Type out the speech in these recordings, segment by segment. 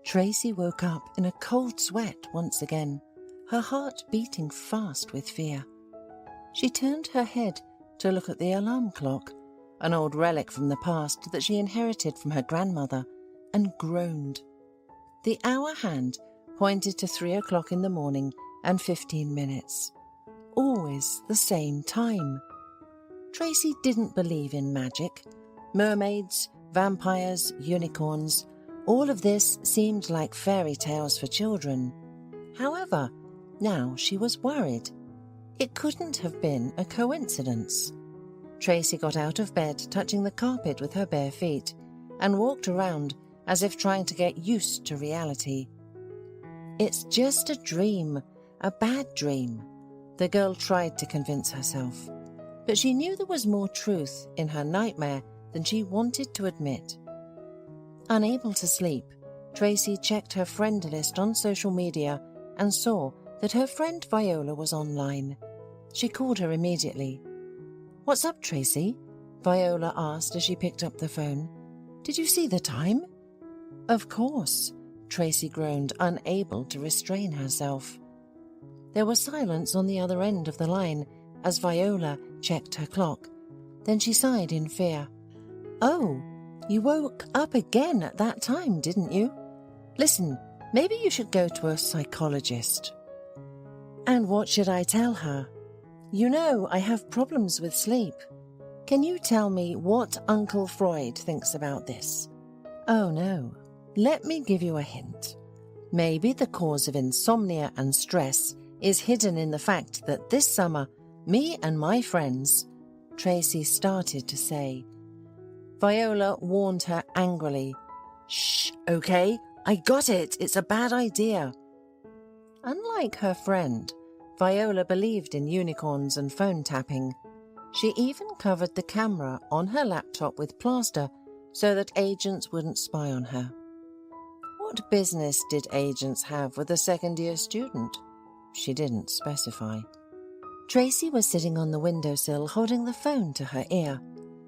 Tracy woke up in a cold sweat once again, her heart beating fast with fear. She turned her head to look at the alarm clock, an old relic from the past that she inherited from her grandmother, and groaned. The hour hand pointed to 3 o'clock in the morning and 15 minutes. Always the same time. Tracy didn't believe in magic. Mermaids, vampires, unicorns, all of this seemed like fairy tales for children. However, now she was worried. It couldn't have been a coincidence. Tracy got out of bed, touching the carpet with her bare feet, and walked around as if trying to get used to reality. It's just a dream, a bad dream, the girl tried to convince herself. But she knew there was more truth in her nightmare than she wanted to admit. Unable to sleep, Tracy checked her friend list on social media and saw that her friend Viola was online. She called her immediately. "What's up, Tracy?" Viola asked as she picked up the phone. "Did you see the time?" "Of course," Tracy groaned, unable to restrain herself. There was silence on the other end of the line as Viola checked her clock. Then she sighed in fear. "Oh, you woke up again at that time, didn't you? Listen, maybe you should go to a psychologist." "And what should I tell her?" "You know, I have problems with sleep. Can you tell me what Uncle Freud thinks about this?" "Oh no. Let me give you a hint. Maybe the cause of insomnia and stress is hidden in the fact that this summer, me and my friends," Tracy started to say. Viola warned her angrily. "Shh, okay? I got it. It's a bad idea." Unlike her friend, Viola believed in unicorns and phone tapping. She even covered the camera on her laptop with plaster so that agents wouldn't spy on her. What business did agents have with a second-year student? She didn't specify. Tracy was sitting on the windowsill holding the phone to her ear.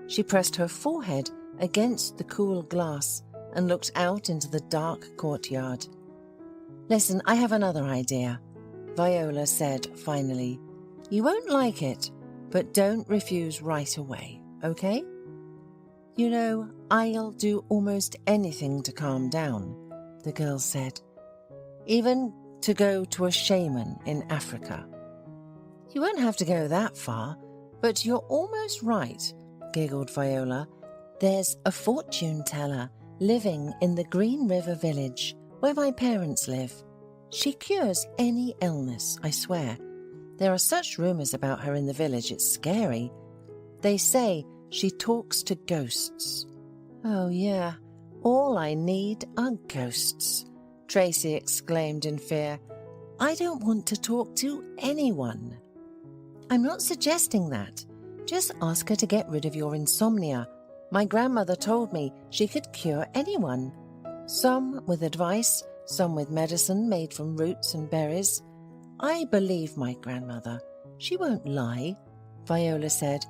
She pressed her forehead against the cool glass and looked out into the dark courtyard. "Listen, I have another idea," Viola said finally. "You won't like it, but don't refuse right away, okay? You know, I'll do almost anything to calm down," the girl said. "Even to go to a shaman in Africa." "You won't have to go that far, but you're almost right," giggled Viola. "There's a fortune teller living in the Green River village where my parents live. She cures any illness, I swear. There are such rumors about her in the village, it's scary. They say she talks to ghosts." "Oh yeah, all I need are ghosts," Tracy exclaimed in fear. "I don't want to talk to anyone." "I'm not suggesting that. Just ask her to get rid of your insomnia. My grandmother told me she could cure anyone. Some with advice, some with medicine made from roots and berries. I believe my grandmother. She won't lie," Viola said.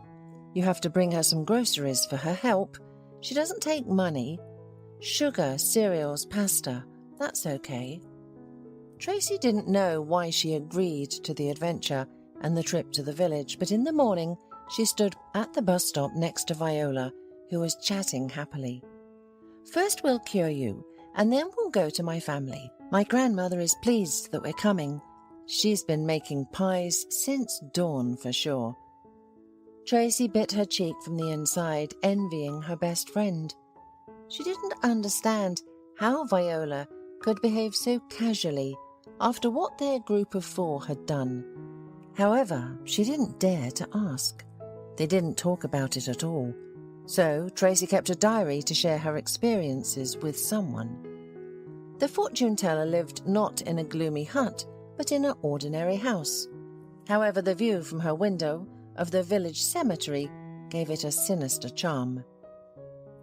"You have to bring her some groceries for her help. She doesn't take money. Sugar, cereals, pasta, that's okay." Tracy didn't know why she agreed to the adventure and the trip to the village, but in the morning she stood at the bus stop next to Viola, who was chatting happily. "First we'll cure you, and then we'll go to my family. My grandmother is pleased that we're coming. She's been making pies since dawn for sure." Tracy bit her cheek from the inside, envying her best friend. She didn't understand how Viola could behave so casually after what their group of 4 had done. However, she didn't dare to ask. They didn't talk about it at all. So Tracy kept a diary to share her experiences with someone. The fortune teller lived not in a gloomy hut, but in an ordinary house. However, the view from her window of the village cemetery gave it a sinister charm.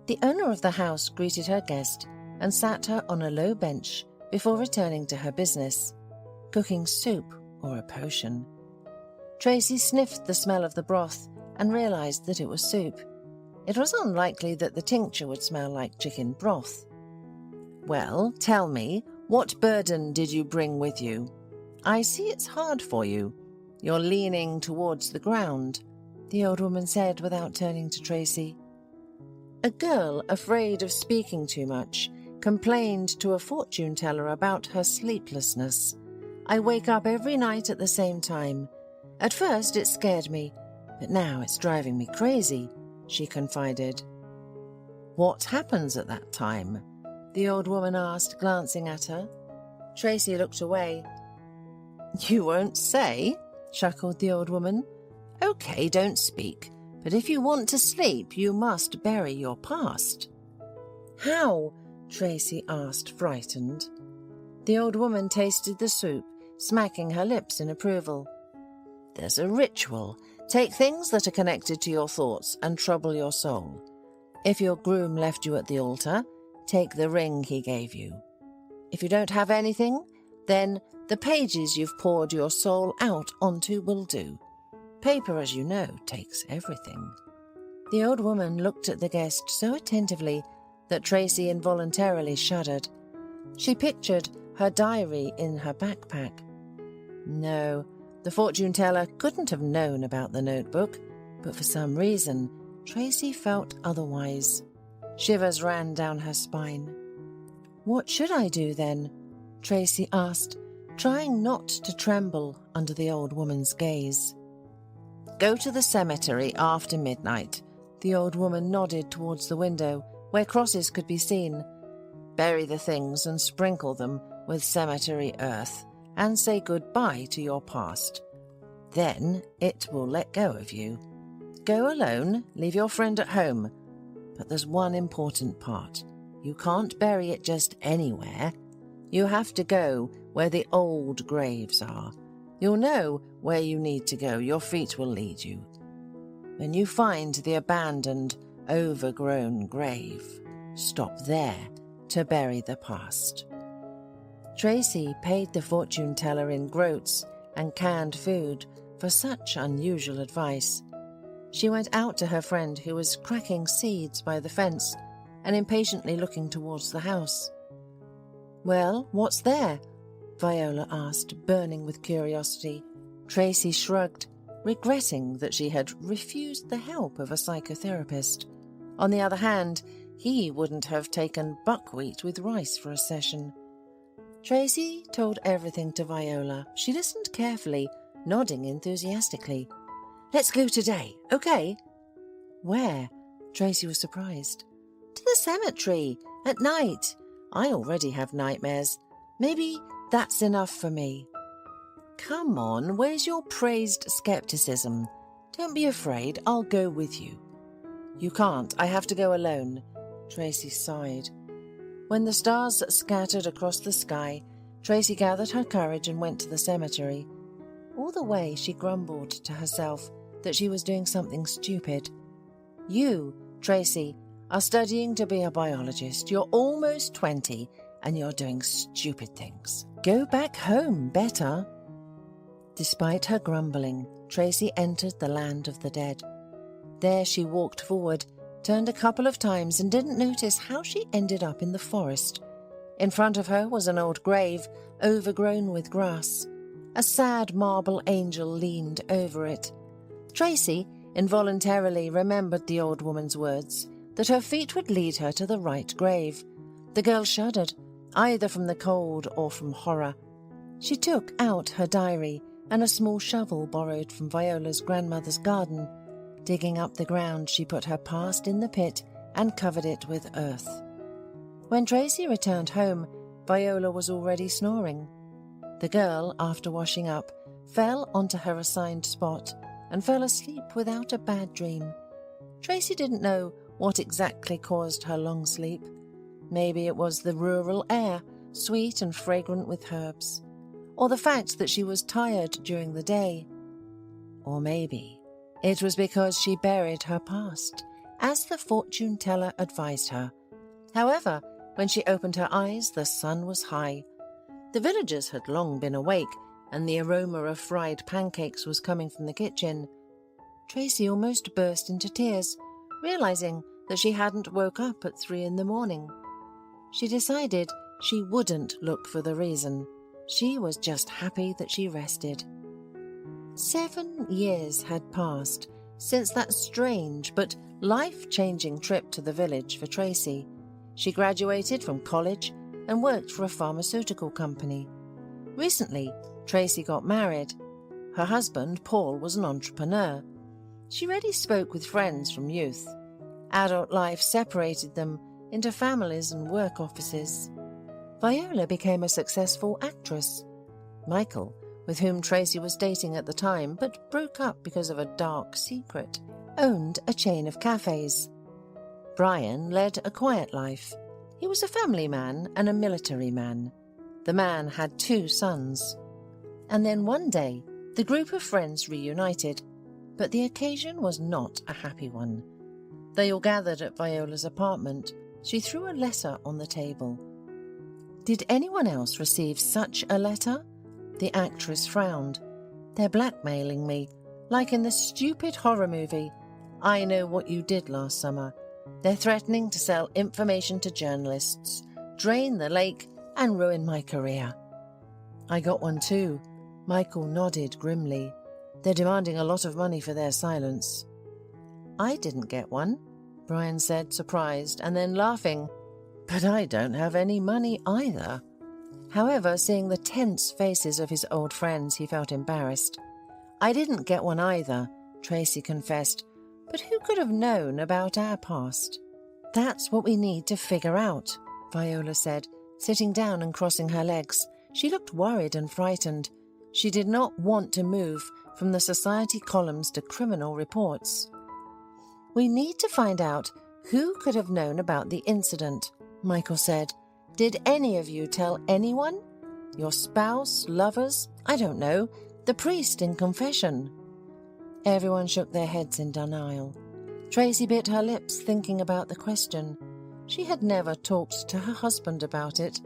The owner of the house greeted her guest and sat her on a low bench before returning to her business, cooking soup or a potion. Tracy sniffed the smell of the broth and realized that it was soup. It was unlikely that the tincture would smell like chicken broth. Well, tell me, what burden did you bring with you? I see it's hard for you. You're leaning towards the ground, the old woman said without turning to Tracy. A girl, afraid of speaking too much, complained to a fortune teller about her sleeplessness. I wake up every night at the same time. At first it scared me, but now it's driving me crazy, she confided. What happens at that time? The old woman asked, glancing at her. Tracy looked away. You won't say? Chuckled the old woman. Okay, don't speak, but if you want to sleep, you must bury your past. How? Tracy asked, frightened. The old woman tasted the soup, smacking her lips in approval. There's a ritual. Take things that are connected to your thoughts and trouble your soul. If your groom left you at the altar, take the ring he gave you. If you don't have anything, then the pages you've poured your soul out onto will do. Paper, as you know, takes everything. The old woman looked at the guest so attentively that Tracy involuntarily shuddered. She pictured her diary in her backpack. No, the fortune teller couldn't have known about the notebook, but for some reason, Tracy felt otherwise. Shivers ran down her spine. What should I do then? Tracy asked, trying not to tremble under the old woman's gaze. Go to the cemetery after midnight. The old woman nodded towards the window, where crosses could be seen. Bury the things and sprinkle them with cemetery earth, and say goodbye to your past. Then it will let go of you. Go alone, leave your friend at home. But there's one important part. You can't bury it just anywhere. You have to go where the old graves are. You'll know where you need to go. Your feet will lead you. When you find the abandoned, overgrown grave, stop there to bury the past. Tracy paid the fortune teller in groats and canned food for such unusual advice. She went out to her friend, who was cracking seeds by the fence and impatiently looking towards the house. Well, what's there? Viola asked, burning with curiosity. Tracy shrugged, regretting that she had refused the help of a psychotherapist. On the other hand, he wouldn't have taken buckwheat with rice for a session. Tracy told everything to Viola. She listened carefully, nodding enthusiastically. Let's go today, okay? Where? Tracy was surprised. To the cemetery, at night. I already have nightmares. Maybe that's enough for me. Come on, where's your praised skepticism? Don't be afraid, I'll go with you. You can't, I have to go alone. Tracy sighed. When the stars scattered across the sky, Tracy gathered her courage and went to the cemetery. All the way she grumbled to herself that she was doing something stupid. You, Tracy, are studying to be a biologist. You're almost 20 and you're doing stupid things. Go back home, better. Despite her grumbling, Tracy entered the land of the dead. There she walked forward, turned a couple of times and didn't notice how she ended up in the forest. In front of her was an old grave, overgrown with grass. A sad marble angel leaned over it. Tracy involuntarily remembered the old woman's words, that her feet would lead her to the right grave. The girl shuddered, either from the cold or from horror. She took out her diary and a small shovel borrowed from Viola's grandmother's garden. Digging up the ground, she put her past in the pit and covered it with earth. When Tracy returned home, Viola was already snoring. The girl, after washing up, fell onto her assigned spot and fell asleep without a bad dream. Tracy didn't know what exactly caused her long sleep. Maybe it was the rural air, sweet and fragrant with herbs, or the fact that she was tired during the day. Or maybe it was because she buried her past, as the fortune teller advised her. However, when she opened her eyes, the sun was high. The villagers had long been awake, and the aroma of fried pancakes was coming from the kitchen. Tracy almost burst into tears, realizing that she hadn't woke up at 3 in the morning. She decided she wouldn't look for the reason. She was just happy that she rested. 7 years had passed since that strange but life-changing trip to the village for Tracy. She graduated from college and worked for a pharmaceutical company. Recently, Tracy got married. Her husband, Paul, was an entrepreneur. She rarely spoke with friends from youth. Adult life separated them into families and work offices. Viola became a successful actress. Michael, with whom Tracy was dating at the time but broke up because of a dark secret, owned a chain of cafes. Brian led a quiet life. He was a family man and a military man. The man had 2 sons. And then one day, the group of friends reunited, but the occasion was not a happy one. They all gathered at Viola's apartment. She threw a letter on the table. Did anyone else receive such a letter? The actress frowned. They're blackmailing me, like in the stupid horror movie. I know what you did last summer. They're threatening to sell information to journalists, drain the lake, and ruin my career. I got one too. Michael nodded grimly. They're demanding a lot of money for their silence. I didn't get one, Brian said, surprised, and then laughing. But I don't have any money either. However, seeing the tense faces of his old friends, he felt embarrassed. I didn't get one either, Tracy confessed, but who could have known about our past? That's what we need to figure out, Viola said, sitting down and crossing her legs. She looked worried and frightened. She did not want to move from the society columns to criminal reports. We need to find out who could have known about the incident, Michael said. Did any of you tell anyone? Your spouse, lovers, I don't know, the priest in confession? Everyone shook their heads in denial. Tracy bit her lips, thinking about the question. She had never talked to her husband about it,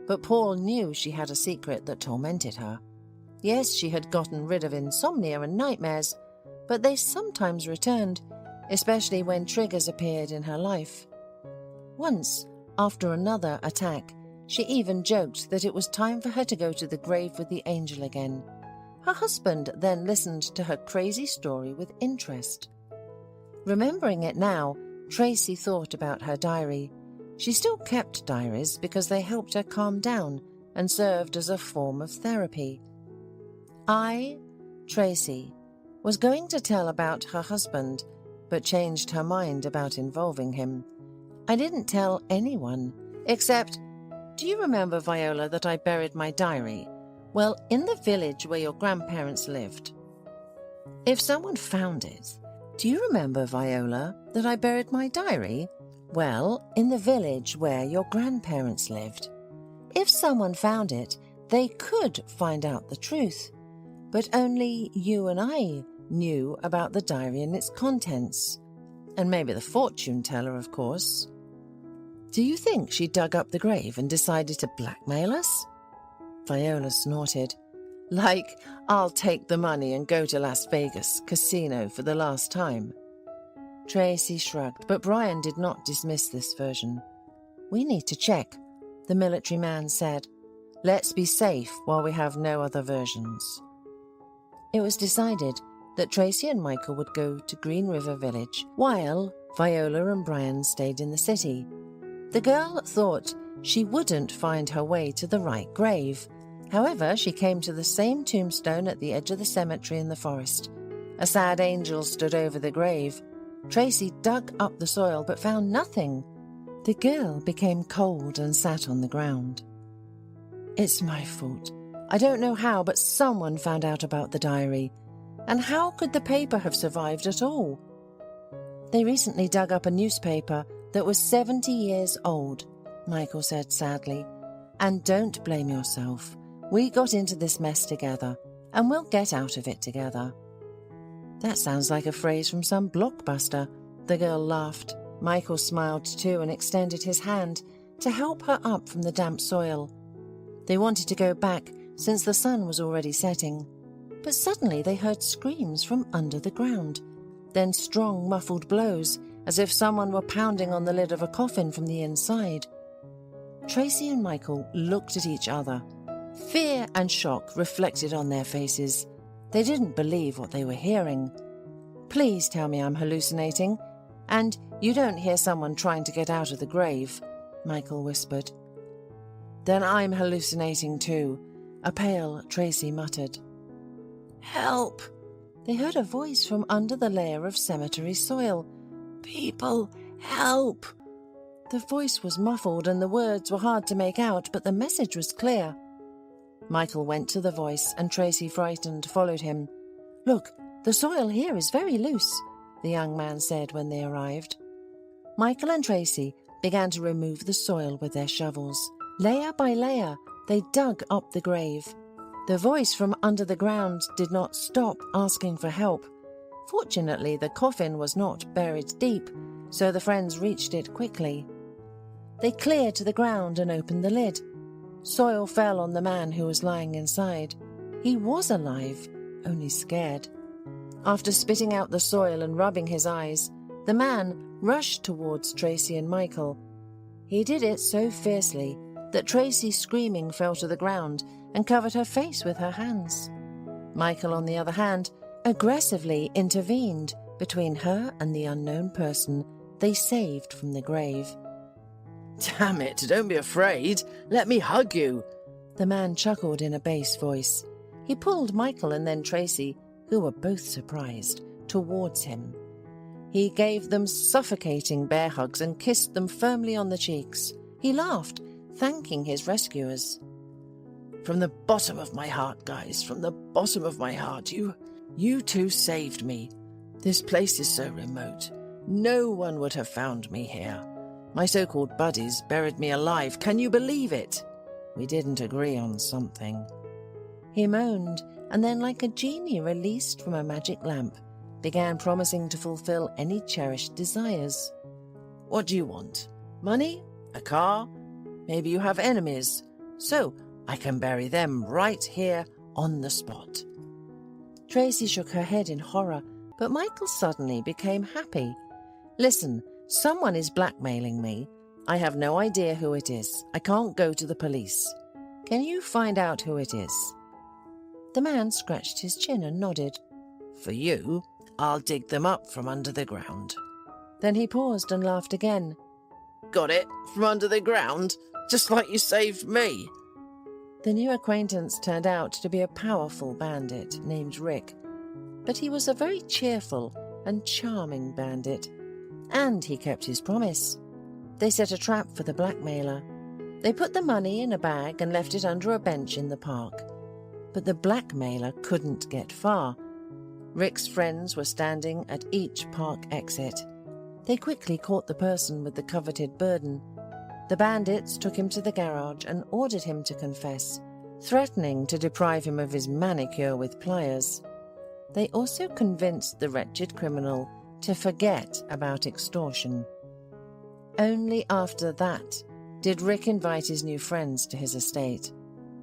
but Paul knew she had a secret that tormented her. Yes, she had gotten rid of insomnia and nightmares, but they sometimes returned, especially when triggers appeared in her life. Once, after another attack, she even joked that it was time for her to go to the grave with the angel again. Her husband then listened to her crazy story with interest. Remembering it now, Tracy thought about her diary. She still kept diaries because they helped her calm down and served as a form of therapy. I, Tracy, was going to tell about her husband, but changed her mind about involving him. I didn't tell anyone, except, do you remember, Viola, that I buried my diary? Well, in the village where your grandparents lived. If someone found it, do you remember, Viola, that I buried my diary? Well, in the village where your grandparents lived. If someone found it, they could find out the truth. But only you and I knew about the diary and its contents. And maybe the fortune teller, of course. Do you think she dug up the grave and decided to blackmail us? Viola snorted. Like, I'll take the money and go to Las Vegas casino for the last time. Tracy shrugged, but Brian did not dismiss this version. We need to check, the military man said. Let's be safe while we have no other versions. It was decided that Tracy and Michael would go to Green River Village, while Viola and Brian stayed in the city. The girl thought she wouldn't find her way to the right grave. However, she came to the same tombstone at the edge of the cemetery in the forest. A sad angel stood over the grave. Tracy dug up the soil but found nothing. The girl became cold and sat on the ground. It's my fault. I don't know how, but someone found out about the diary. And how could the paper have survived at all? They recently dug up a newspaper that was 70 years old, Michael said sadly. And don't blame yourself. We got into this mess together, and we'll get out of it together. That sounds like a phrase from some blockbuster, the girl laughed. Michael smiled too and extended his hand to help her up from the damp soil. They wanted to go back since the sun was already setting. But suddenly they heard screams from under the ground, then strong muffled blows, as if someone were pounding on the lid of a coffin from the inside. Tracy and Michael looked at each other. Fear and shock reflected on their faces. They didn't believe what they were hearing. "Please tell me I'm hallucinating, and you don't hear someone trying to get out of the grave," Michael whispered. "Then I'm hallucinating too," a pale Tracy muttered. "Help!" They heard a voice from under the layer of cemetery soil. "People, help!" The voice was muffled and the words were hard to make out, but the message was clear. Michael went to the voice and Tracy, frightened, followed him. "Look, the soil here is very loose," the young man said when they arrived. Michael and Tracy began to remove the soil with their shovels. Layer by layer, they dug up the grave. The voice from under the ground did not stop asking for help. Fortunately, the coffin was not buried deep, so the friends reached it quickly. They cleared to the ground and opened the lid. Soil fell on the man who was lying inside. He was alive, only scared. After spitting out the soil and rubbing his eyes, the man rushed towards Tracy and Michael. He did it so fiercely that Tracy, screaming, fell to the ground and covered her face with her hands. Michael, on the other hand, aggressively intervened between her and the unknown person they saved from the grave. "Damn it, don't be afraid. Let me hug you," the man chuckled in a bass voice. He pulled Michael and then Tracy, who were both surprised, towards him. He gave them suffocating bear hugs and kissed them firmly on the cheeks. He laughed, thanking his rescuers. "From the bottom of my heart, guys, from the bottom of my heart, you two saved me. This place is so remote. No one would have found me here. My so-called buddies buried me alive. Can you believe it? We didn't agree on something." He moaned, and then, like a genie released from a magic lamp, began promising to fulfill any cherished desires. "What do you want? Money? A car? Maybe you have enemies. So I can bury them right here on the spot." Tracy shook her head in horror, but Michael suddenly became happy. "Listen, someone is blackmailing me. I have no idea who it is. I can't go to the police. Can you find out who it is?" The man scratched his chin and nodded. "For you, I'll dig them up from under the ground." Then he paused and laughed again. "Got it? From under the ground? Just like you saved me." The new acquaintance turned out to be a powerful bandit named Rick, but he was a very cheerful and charming bandit, and he kept his promise. They set a trap for the blackmailer. They put the money in a bag and left it under a bench in the park. But the blackmailer couldn't get far. Rick's friends were standing at each park exit. They quickly caught the person with the coveted burden. The bandits took him to the garage and ordered him to confess, threatening to deprive him of his manicure with pliers. They also convinced the wretched criminal to forget about extortion. Only after that did Rick invite his new friends to his estate.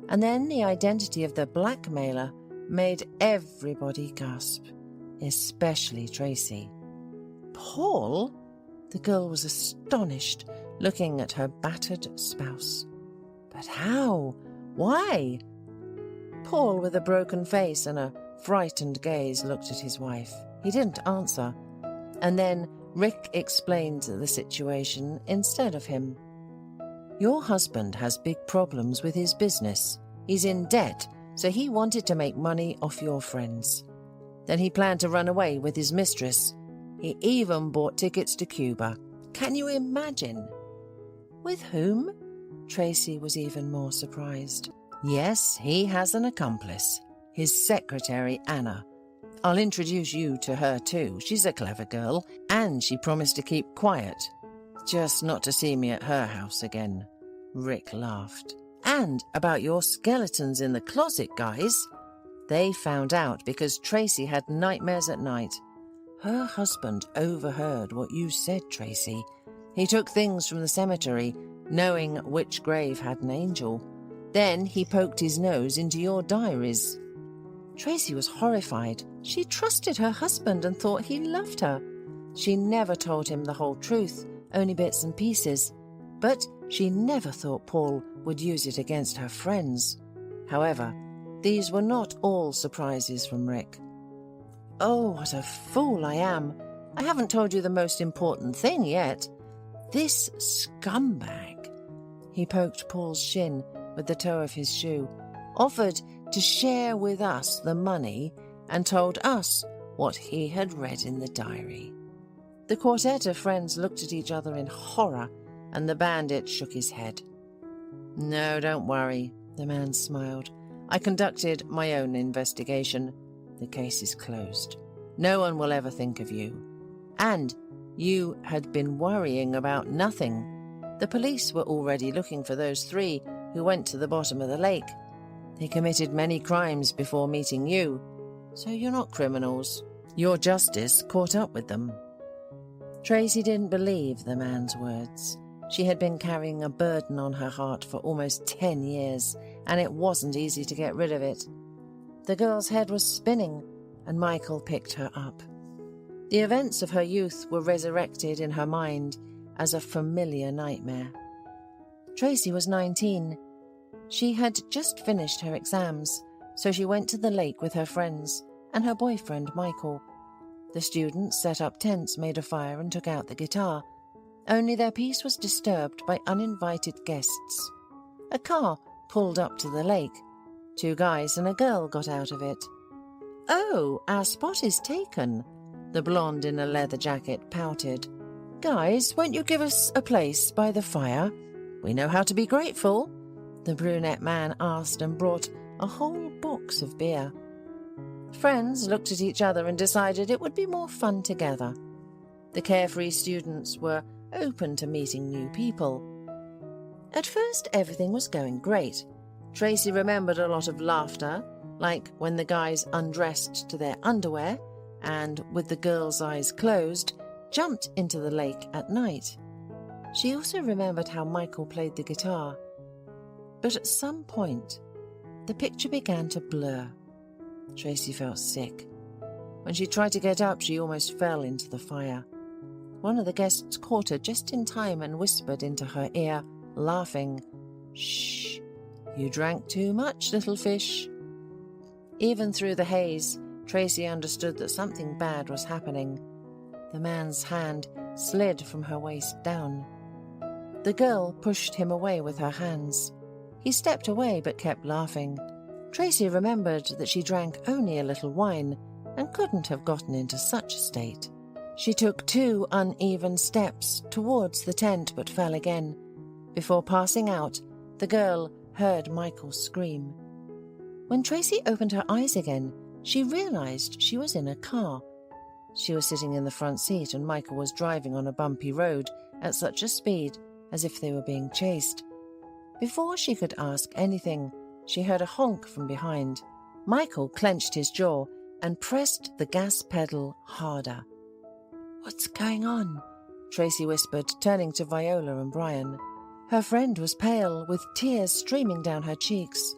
And then the identity of the blackmailer made everybody gasp, especially Tracy. "Paul?" The girl was astonished, looking at her battered spouse. "But how? Why?" Paul, with a broken face and a frightened gaze, looked at his wife. He didn't answer. And then Rick explained the situation instead of him. "Your husband has big problems with his business. He's in debt, so he wanted to make money off your friends. Then he planned to run away with his mistress. He even bought tickets to Cuba. Can you imagine?" "With whom?" Tracy was even more surprised. "Yes, he has an accomplice. His secretary, Anna. I'll introduce you to her too. She's a clever girl, and she promised to keep quiet. Just not to see me at her house again." Rick laughed. "And about your skeletons in the closet, guys. They found out because Tracy had nightmares at night. Her husband overheard what you said, Tracy. He took things from the cemetery, knowing which grave had an angel. Then he poked his nose into your diaries." Tracy was horrified. She trusted her husband and thought he loved her. She never told him the whole truth, only bits and pieces. But She never thought Paul would use it against her friends. However, these were not all surprises from Rick. "Oh, what a fool I am. I haven't told you the most important thing yet. This scumbag," he poked Paul's shin with the toe of his shoe, "offered to share with us the money and told us what he had read in the diary." The quartet of friends looked at each other in horror, and the bandit shook his head. "No, don't worry," the man smiled. "I conducted my own investigation. The case is closed. No one will ever think of you. And you had been worrying about nothing. The police were already looking for those 3 who went to the bottom of the lake. They committed many crimes before meeting you, so you're not criminals. Your justice caught up with them." Tracy didn't believe the man's words. She had been carrying a burden on her heart for almost 10 years, and it wasn't easy to get rid of it. The girl's head was spinning, and Michael picked her up. The events of her youth were resurrected in her mind as a familiar nightmare. Tracy was 19. She had just finished her exams, so she went to the lake with her friends and her boyfriend Michael. The students set up tents, made a fire, and took out the guitar. Only their peace was disturbed by uninvited guests. A car pulled up to the lake. 2 guys and a girl got out of it. "Oh, our spot is taken," the blonde in a leather jacket pouted. "Guys, won't you give us a place by the fire? We know how to be grateful," the brunette man asked and brought a whole box of beer. Friends looked at each other and decided it would be more fun together. The carefree students were open to meeting new people. At first, everything was going great. Tracy remembered a lot of laughter, like when the guys undressed to their underwear and, with the girls' eyes closed, jumped into the lake at night. She also remembered how Michael played the guitar. But at some point, the picture began to blur. Tracy felt sick. When she tried to get up, she almost fell into the fire. One of the guests caught her just in time and whispered into her ear, laughing, "Shh, you drank too much, little fish." Even through the haze, Tracy understood that something bad was happening. The man's hand slid from her waist down. The girl pushed him away with her hands. He stepped away but kept laughing. Tracy remembered that she drank only a little wine and couldn't have gotten into such a state. She took 2 uneven steps towards the tent but fell again. Before passing out, the girl heard Michael scream. When Tracy opened her eyes again, she realized she was in a car. She was sitting in the front seat and Michael was driving on a bumpy road at such a speed as if they were being chased. Before she could ask anything, she heard a honk from behind. Michael clenched his jaw and pressed the gas pedal harder. "What's going on?" Tracy whispered, turning to Viola and Brian. Her friend was pale, with tears streaming down her cheeks.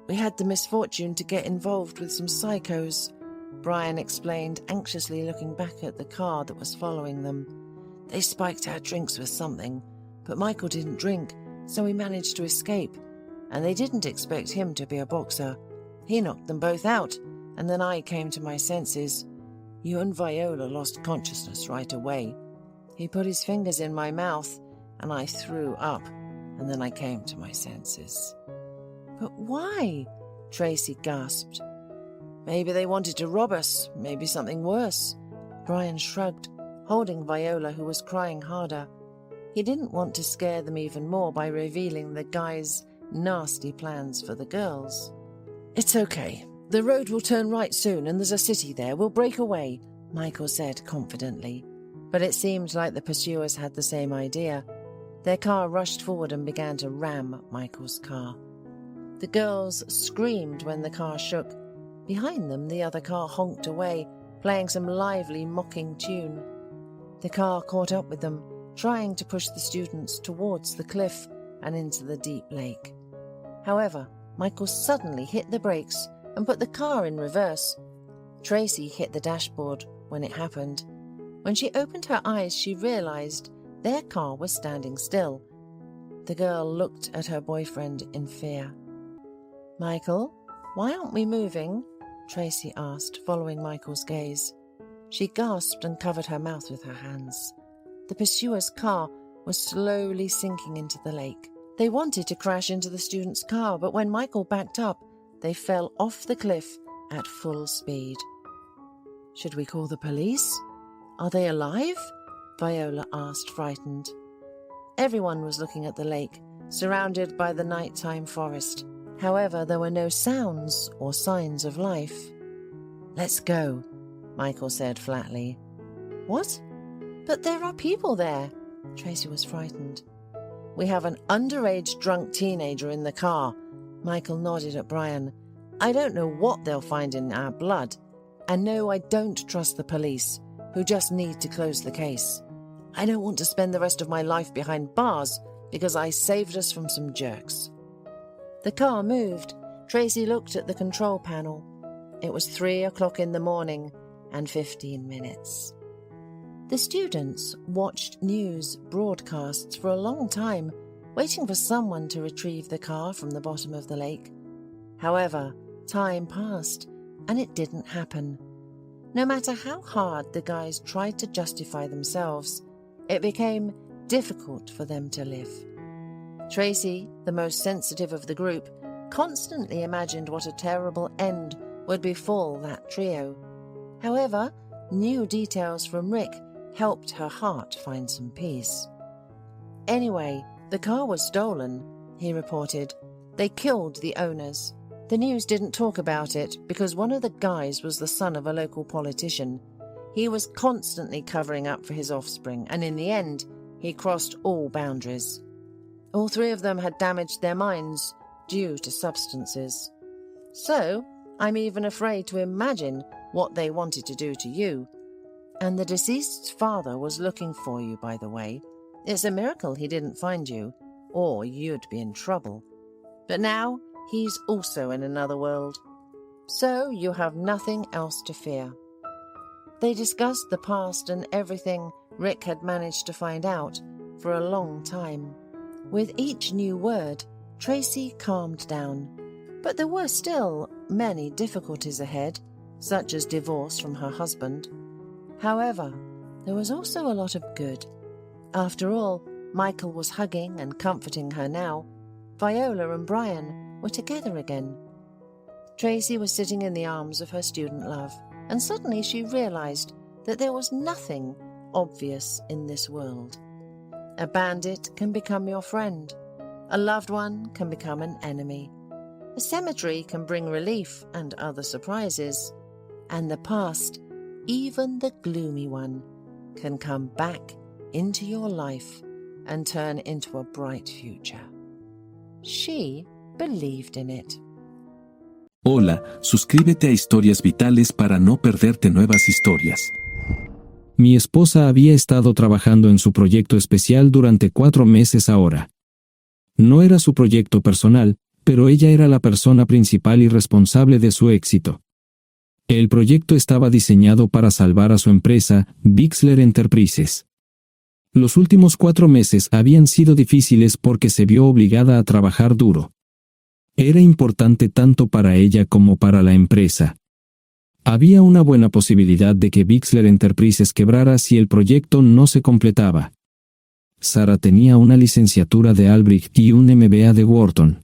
"We had the misfortune to get involved with some psychos," Brian explained, anxiously looking back at the car that was following them. "They spiked our drinks with something, but Michael didn't drink, so we managed to escape. And they didn't expect him to be a boxer. He knocked them both out, and then I came to my senses. You and Viola lost consciousness right away. He put his fingers in my mouth, and I threw up, and then I came to my senses." "But why?" Tracy gasped. "Maybe they wanted to rob us, maybe something worse." Brian shrugged, holding Viola, who was crying harder. He didn't want to scare them even more by revealing the guy's nasty plans for the girls. "It's okay. The road will turn right soon and there's a city there. We'll break away," Michael said confidently. But it seemed like the pursuers had the same idea. Their car rushed forward and began to ram Michael's car. The girls screamed when the car shook. Behind them, the other car honked away, playing some lively mocking tune. The car caught up with them, trying to push the students towards the cliff and into the deep lake. However, Michael suddenly hit the brakes and put the car in reverse. Tracy hit the dashboard when it happened. When she opened her eyes, she realized their car was standing still. The girl looked at her boyfriend in fear. "Michael, why aren't we moving?" Tracy asked, following Michael's gaze. She gasped and covered her mouth with her hands. The pursuer's car was slowly sinking into the lake. They wanted to crash into the student's car, but when Michael backed up, they fell off the cliff at full speed. "Should we call the police? Are they alive?" Viola asked, frightened. Everyone was looking at the lake, surrounded by the nighttime forest. However, there were no sounds or signs of life. "Let's go," Michael said flatly. "What? But there are people there." Tracy was frightened. "We have an underage drunk teenager in the car." Michael nodded at Brian. "I don't know what they'll find in our blood. And no, I don't trust the police, who just need to close the case. I don't want to spend the rest of my life behind bars because I saved us from some jerks." The car moved. Tracy looked at the control panel. It was 3 o'clock in the morning and 15 minutes. The students watched news broadcasts for a long time, waiting for someone to retrieve the car from the bottom of the lake. However, time passed, and it didn't happen. No matter how hard the guys tried to justify themselves, it became difficult for them to live. Tracy, the most sensitive of the group, constantly imagined what a terrible end would befall that trio. However, new details from Rick helped her heart find some peace. "Anyway, the car was stolen," he reported. "They killed the owners. The news didn't talk about it because one of the guys was the son of a local politician. He was constantly covering up for his offspring, and in the end, he crossed all boundaries. All 3 of them had damaged their minds due to substances. So, I'm even afraid to imagine what they wanted to do to you. And the deceased's father was looking for you, by the way. It's a miracle he didn't find you, or you'd be in trouble. But now, he's also in another world. So you have nothing else to fear." They discussed the past and everything Rick had managed to find out for a long time. With each new word, Tracy calmed down. But there were still many difficulties ahead, such as divorce from her husband. However, there was also a lot of good. After all, Michael was hugging and comforting her now. Viola and Brian were together again. Tracy was sitting in the arms of her student love, and suddenly she realized that there was nothing obvious in this world. A bandit can become your friend. A loved one can become an enemy. A cemetery can bring relief and other surprises. And the past, even the gloomy one, can come back into your life and turn into a bright future. She believed in it. Hola, suscríbete a Historias Vitales para no perderte nuevas historias. Mi esposa había estado trabajando en su proyecto especial durante 4 meses ahora. No era su proyecto personal, pero ella era la persona principal y responsable de su éxito. El proyecto estaba diseñado para salvar a su empresa, Bixler Enterprises. Los últimos 4 meses habían sido difíciles porque se vio obligada a trabajar duro. Era importante tanto para ella como para la empresa. Había una buena posibilidad de que Bixler Enterprises quebrara si el proyecto no se completaba. Sara tenía una licenciatura de Albrecht y un MBA de Wharton.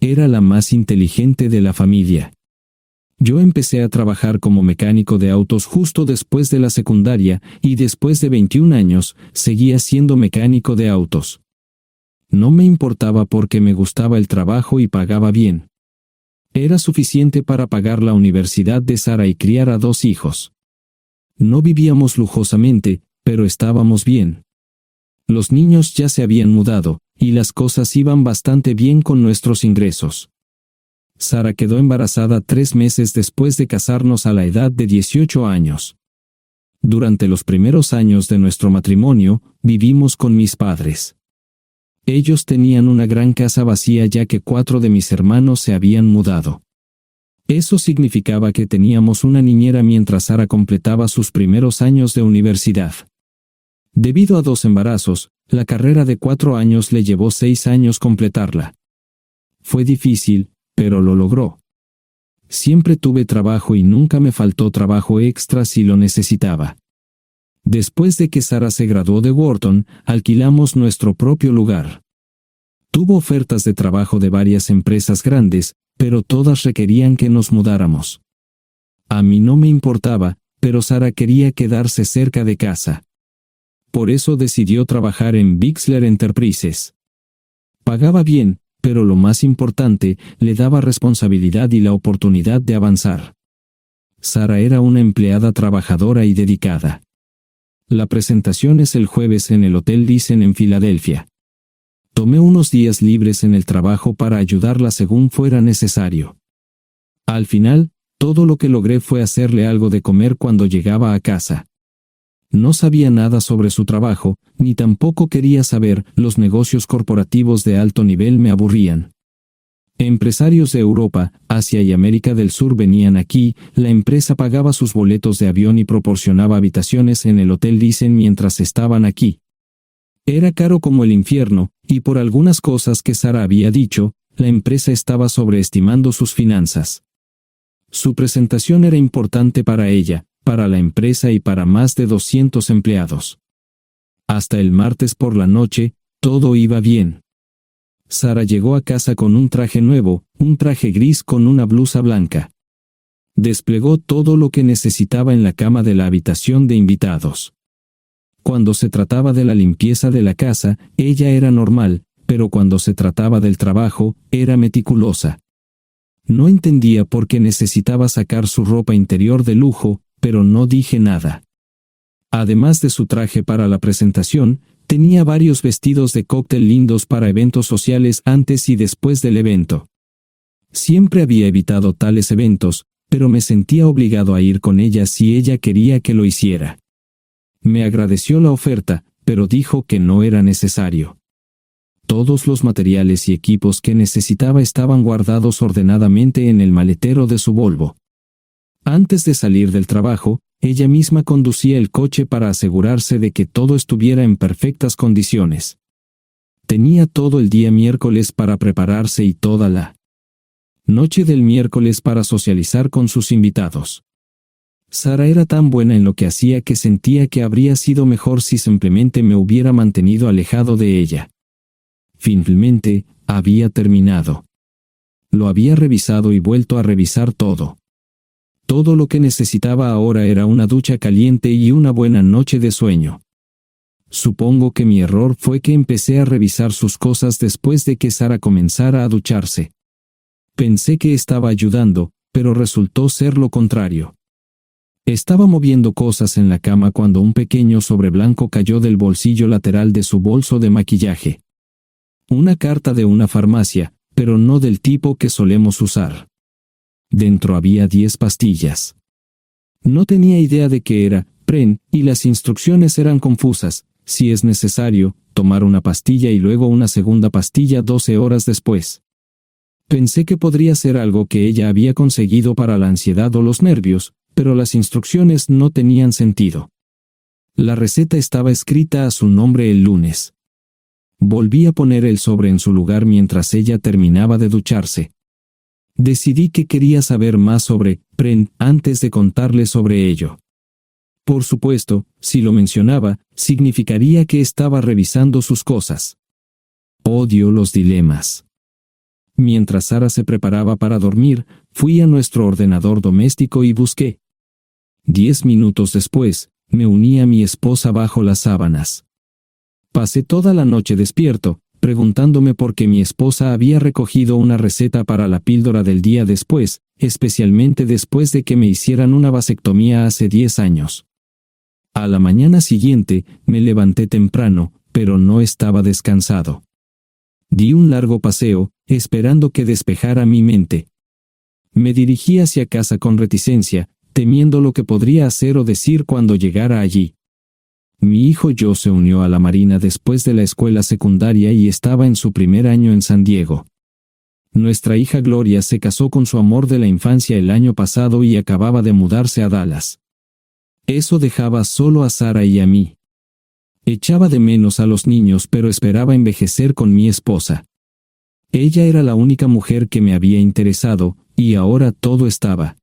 Era la más inteligente de la familia. Yo empecé a trabajar como mecánico de autos justo después de la secundaria y después de 21 años seguía siendo mecánico de autos. No me importaba porque me gustaba el trabajo y pagaba bien. Era suficiente para pagar la universidad de Sara y criar a 2 hijos. No vivíamos lujosamente, pero estábamos bien. Los niños ya se habían mudado, y las cosas iban bastante bien con nuestros ingresos. Sara quedó embarazada 3 meses después de casarnos a la edad de 18 años. Durante los primeros años de nuestro matrimonio, vivimos con mis padres. Ellos tenían una gran casa vacía ya que 4 de mis hermanos se habían mudado. Eso significaba que teníamos una niñera mientras Sara completaba sus primeros años de universidad. Debido a 2 embarazos, la carrera de 4 años le llevó 6 años completarla. Fue difícil, pero lo logró. Siempre tuve trabajo y nunca me faltó trabajo extra si lo necesitaba. Después de que Sara se graduó de Wharton, alquilamos nuestro propio lugar. Tuvo ofertas de trabajo de varias empresas grandes, pero todas requerían que nos mudáramos. A mí no me importaba, pero Sara quería quedarse cerca de casa. Por eso decidió trabajar en Bixler Enterprises. Pagaba bien, pero lo más importante, le daba responsabilidad y la oportunidad de avanzar. Sara era una empleada trabajadora y dedicada. La presentación es el jueves en el Hotel Thyssen en Filadelfia. Tomé unos días libres en el trabajo para ayudarla según fuera necesario. Al final, todo lo que logré fue hacerle algo de comer cuando llegaba a casa. No sabía nada sobre su trabajo, ni tampoco quería saber. Los negocios corporativos de alto nivel me aburrían. Empresarios de Europa, Asia y América del Sur venían aquí, la empresa pagaba sus boletos de avión y proporcionaba habitaciones en el Hotel Thyssen mientras estaban aquí. Era caro como el infierno, y por algunas cosas que Sara había dicho, la empresa estaba sobreestimando sus finanzas. Su presentación era importante para ella, para la empresa y para más de 200 empleados. Hasta el martes por la noche, todo iba bien. Sara llegó a casa con un traje nuevo, un traje gris con una blusa blanca. Desplegó todo lo que necesitaba en la cama de la habitación de invitados. Cuando se trataba de la limpieza de la casa, ella era normal, pero cuando se trataba del trabajo, era meticulosa. No entendía por qué necesitaba sacar su ropa interior de lujo, pero no dije nada. Además de su traje para la presentación, tenía varios vestidos de cóctel lindos para eventos sociales antes y después del evento. Siempre había evitado tales eventos, pero me sentía obligado a ir con ella si ella quería que lo hiciera. Me agradeció la oferta, pero dijo que no era necesario. Todos los materiales y equipos que necesitaba estaban guardados ordenadamente en el maletero de su Volvo. Antes de salir del trabajo, ella misma conducía el coche para asegurarse de que todo estuviera en perfectas condiciones. Tenía todo el día miércoles para prepararse y toda la noche del miércoles para socializar con sus invitados. Sara era tan buena en lo que hacía que sentía que habría sido mejor si simplemente me hubiera mantenido alejado de ella. Finalmente, había terminado. Lo había revisado y vuelto a revisar todo. Todo lo que necesitaba ahora era una ducha caliente y una buena noche de sueño. Supongo que mi error fue que empecé a revisar sus cosas después de que Sara comenzara a ducharse. Pensé que estaba ayudando, pero resultó ser lo contrario. Estaba moviendo cosas en la cama cuando un pequeño sobre blanco cayó del bolsillo lateral de su bolso de maquillaje. Una carta de una farmacia, pero no del tipo que solemos usar. Dentro había 10 pastillas. No tenía idea de qué era, Pren, y las instrucciones eran confusas. Si es necesario, tomar una pastilla y luego una segunda pastilla 12 horas después. Pensé que podría ser algo que ella había conseguido para la ansiedad o los nervios, pero las instrucciones no tenían sentido. La receta estaba escrita a su nombre el lunes. Volví a poner el sobre en su lugar mientras ella terminaba de ducharse. Decidí que quería saber más sobre Pren antes de contarle sobre ello. Por supuesto, si lo mencionaba, significaría que estaba revisando sus cosas. Odio los dilemas. Mientras Sara se preparaba para dormir, fui a nuestro ordenador doméstico y busqué. 10 minutos después, me uní a mi esposa bajo las sábanas. Pasé toda la noche despierto, preguntándome por qué mi esposa había recogido una receta para la píldora del día después, especialmente después de que me hicieran una vasectomía hace 10 años. A la mañana siguiente, me levanté temprano, pero no estaba descansado. Di un largo paseo, esperando que despejara mi mente. Me dirigí hacia casa con reticencia, temiendo lo que podría hacer o decir cuando llegara allí. Mi hijo Joe se unió a la Marina después de la escuela secundaria y estaba en su primer año en San Diego. Nuestra hija Gloria se casó con su amor de la infancia el año pasado y acababa de mudarse a Dallas. Eso dejaba solo a Sara y a mí. Echaba de menos a los niños, pero esperaba envejecer con mi esposa. Ella era la única mujer que me había interesado, y ahora todo estaba.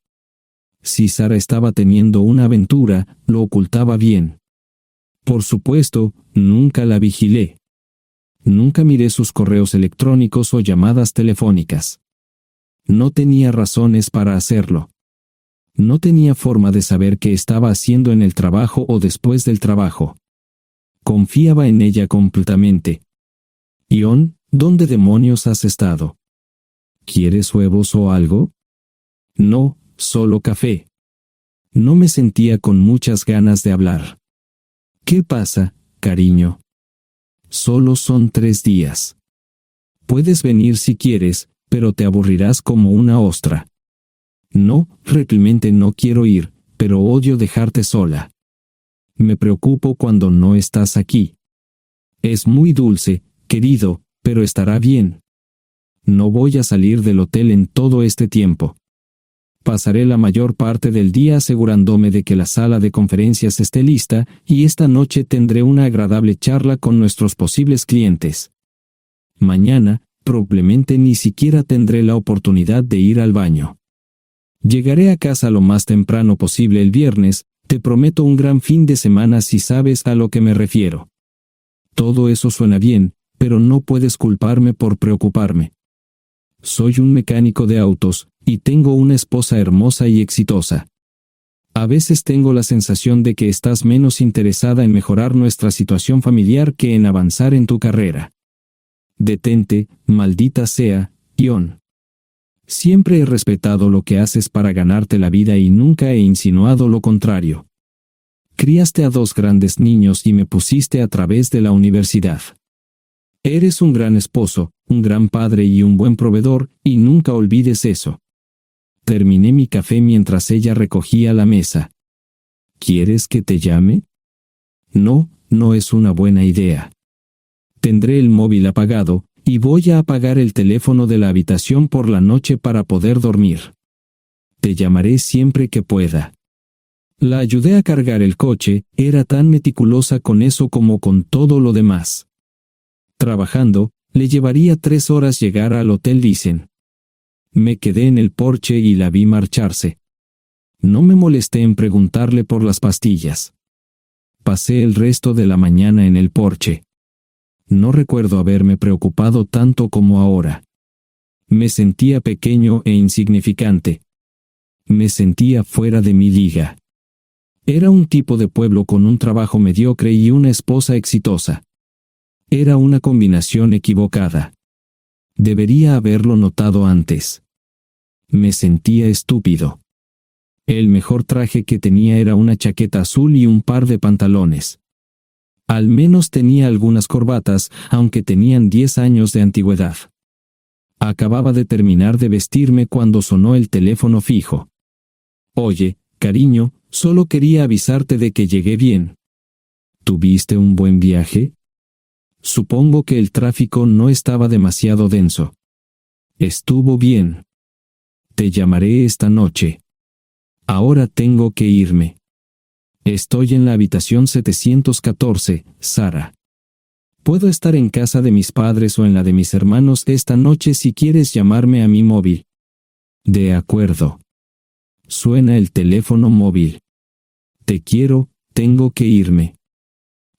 Si Sara estaba teniendo una aventura, lo ocultaba bien. Por supuesto, nunca la vigilé. Nunca miré sus correos electrónicos o llamadas telefónicas. No tenía razones para hacerlo. No tenía forma de saber qué estaba haciendo en el trabajo o después del trabajo. Confiaba en ella completamente. Ion, ¿dónde demonios has estado? ¿Quieres huevos o algo? No, solo café. No me sentía con muchas ganas de hablar. ¿Qué pasa, cariño? Solo son 3 días. Puedes venir si quieres, pero te aburrirás como una ostra. No, realmente no quiero ir, pero odio dejarte sola. Me preocupo cuando no estás aquí. Es muy dulce, querido, pero estará bien. No voy a salir del hotel en todo este tiempo. Pasaré la mayor parte del día asegurándome de que la sala de conferencias esté lista, y esta noche tendré una agradable charla con nuestros posibles clientes. Mañana, probablemente ni siquiera tendré la oportunidad de ir al baño. Llegaré a casa lo más temprano posible el viernes, te prometo un gran fin de semana si sabes a lo que me refiero. Todo eso suena bien, pero no puedes culparme por preocuparme. Soy un mecánico de autos, y tengo una esposa hermosa y exitosa. A veces tengo la sensación de que estás menos interesada en mejorar nuestra situación familiar que en avanzar en tu carrera. Detente, maldita sea, Ion. Siempre he respetado lo que haces para ganarte la vida y nunca he insinuado lo contrario. Criaste a 2 grandes niños y me pusiste a través de la universidad. Eres un gran esposo, un gran padre y un buen proveedor, y nunca olvides eso. Terminé mi café mientras ella recogía la mesa. ¿Quieres que te llame? No, no es una buena idea. Tendré el móvil apagado, y voy a apagar el teléfono de la habitación por la noche para poder dormir. Te llamaré siempre que pueda. La ayudé a cargar el coche, era tan meticulosa con eso como con todo lo demás. Trabajando, le llevaría 3 horas llegar al Hotel Lysen. Me quedé en el porche y la vi marcharse. No me molesté en preguntarle por las pastillas. Pasé el resto de la mañana en el porche. No recuerdo haberme preocupado tanto como ahora. Me sentía pequeño e insignificante. Me sentía fuera de mi liga. Era un tipo de pueblo con un trabajo mediocre y una esposa exitosa. Era una combinación equivocada. Debería haberlo notado antes. Me sentía estúpido. El mejor traje que tenía era una chaqueta azul y un par de pantalones. Al menos tenía algunas corbatas, aunque tenían 10 años de antigüedad. Acababa de terminar de vestirme cuando sonó el teléfono fijo. Oye, cariño, solo quería avisarte de que llegué bien. ¿Tuviste un buen viaje? Supongo que el tráfico no estaba demasiado denso. Estuvo bien. Te llamaré esta noche. Ahora tengo que irme. Estoy en la habitación 714, Sara. Puedo estar en casa de mis padres o en la de mis hermanos esta noche si quieres llamarme a mi móvil. De acuerdo. Suena el teléfono móvil. Te quiero, tengo que irme.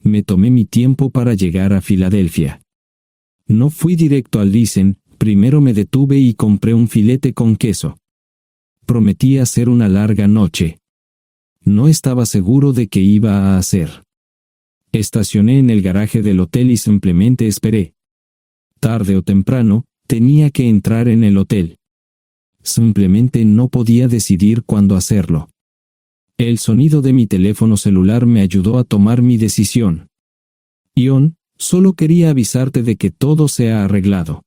Me tomé mi tiempo para llegar a Filadelfia. No fui directo al Lysen, primero me detuve y compré un filete con queso. Prometí hacer una larga noche. No estaba seguro de qué iba a hacer. Estacioné en el garaje del hotel y simplemente esperé. Tarde o temprano, tenía que entrar en el hotel. Simplemente no podía decidir cuándo hacerlo. El sonido de mi teléfono celular me ayudó a tomar mi decisión. Ion, solo quería avisarte de que todo se ha arreglado.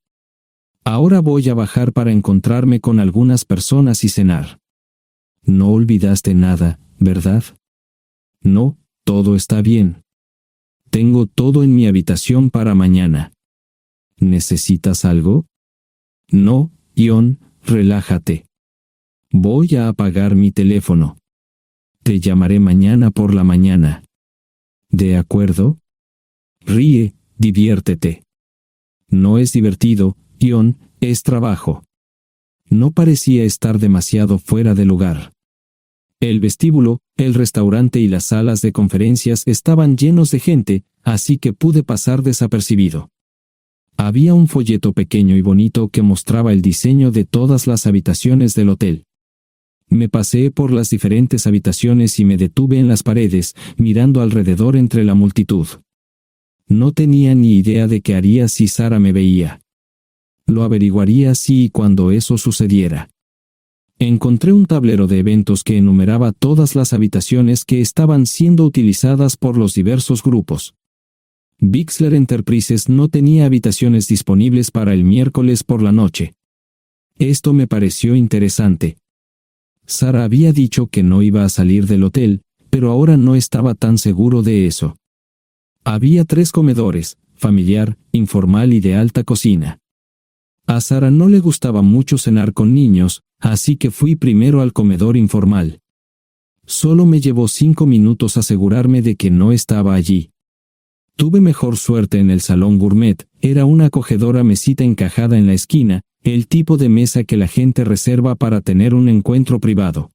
Ahora voy a bajar para encontrarme con algunas personas y cenar. No olvidaste nada, ¿verdad? No, todo está bien. Tengo todo en mi habitación para mañana. ¿Necesitas algo? No, Ion, relájate. Voy a apagar mi teléfono. Te llamaré mañana por la mañana. ¿De acuerdo? Ríe, diviértete. No es divertido, Ion, es trabajo. No parecía estar demasiado fuera de lugar. El vestíbulo, el restaurante y las salas de conferencias estaban llenos de gente, así que pude pasar desapercibido. Había un folleto pequeño y bonito que mostraba el diseño de todas las habitaciones del hotel. Me paseé por las diferentes habitaciones y me detuve en las paredes, mirando alrededor entre la multitud. No tenía ni idea de qué haría si Sara me veía. Lo averiguaría si y cuando eso sucediera. Encontré un tablero de eventos que enumeraba todas las habitaciones que estaban siendo utilizadas por los diversos grupos. Bixler Enterprises no tenía habitaciones disponibles para el miércoles por la noche. Esto me pareció interesante. Sara había dicho que no iba a salir del hotel, pero ahora no estaba tan seguro de eso. Había 3 comedores, familiar, informal y de alta cocina. A Sara no le gustaba mucho cenar con niños, así que fui primero al comedor informal. Solo me llevó 5 minutos asegurarme de que no estaba allí. Tuve mejor suerte en el salón gourmet, era una acogedora mesita encajada en la esquina, el tipo de mesa que la gente reserva para tener un encuentro privado.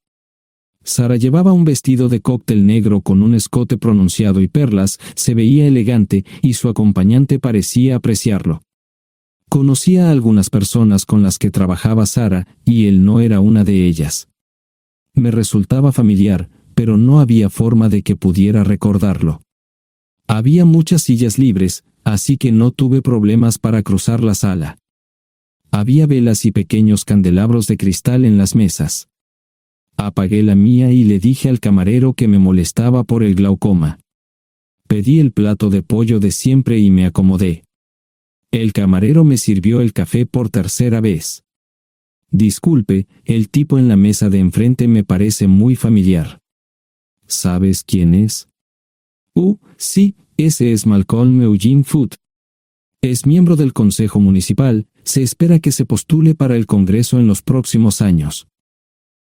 Sara llevaba un vestido de cóctel negro con un escote pronunciado y perlas, se veía elegante y su acompañante parecía apreciarlo. Conocía a algunas personas con las que trabajaba Sara, y él no era una de ellas. Me resultaba familiar, pero no había forma de que pudiera recordarlo. Había muchas sillas libres, así que no tuve problemas para cruzar la sala. Había velas y pequeños candelabros de cristal en las mesas. Apagué la mía y le dije al camarero que me molestaba por el glaucoma. Pedí el plato de pollo de siempre y me acomodé. El camarero me sirvió el café por tercera vez. Disculpe, el tipo en la mesa de enfrente me parece muy familiar. ¿Sabes quién es? Sí, ese es Malcolm Eugene Foote. Es miembro del Consejo Municipal, se espera que se postule para el Congreso en los próximos años.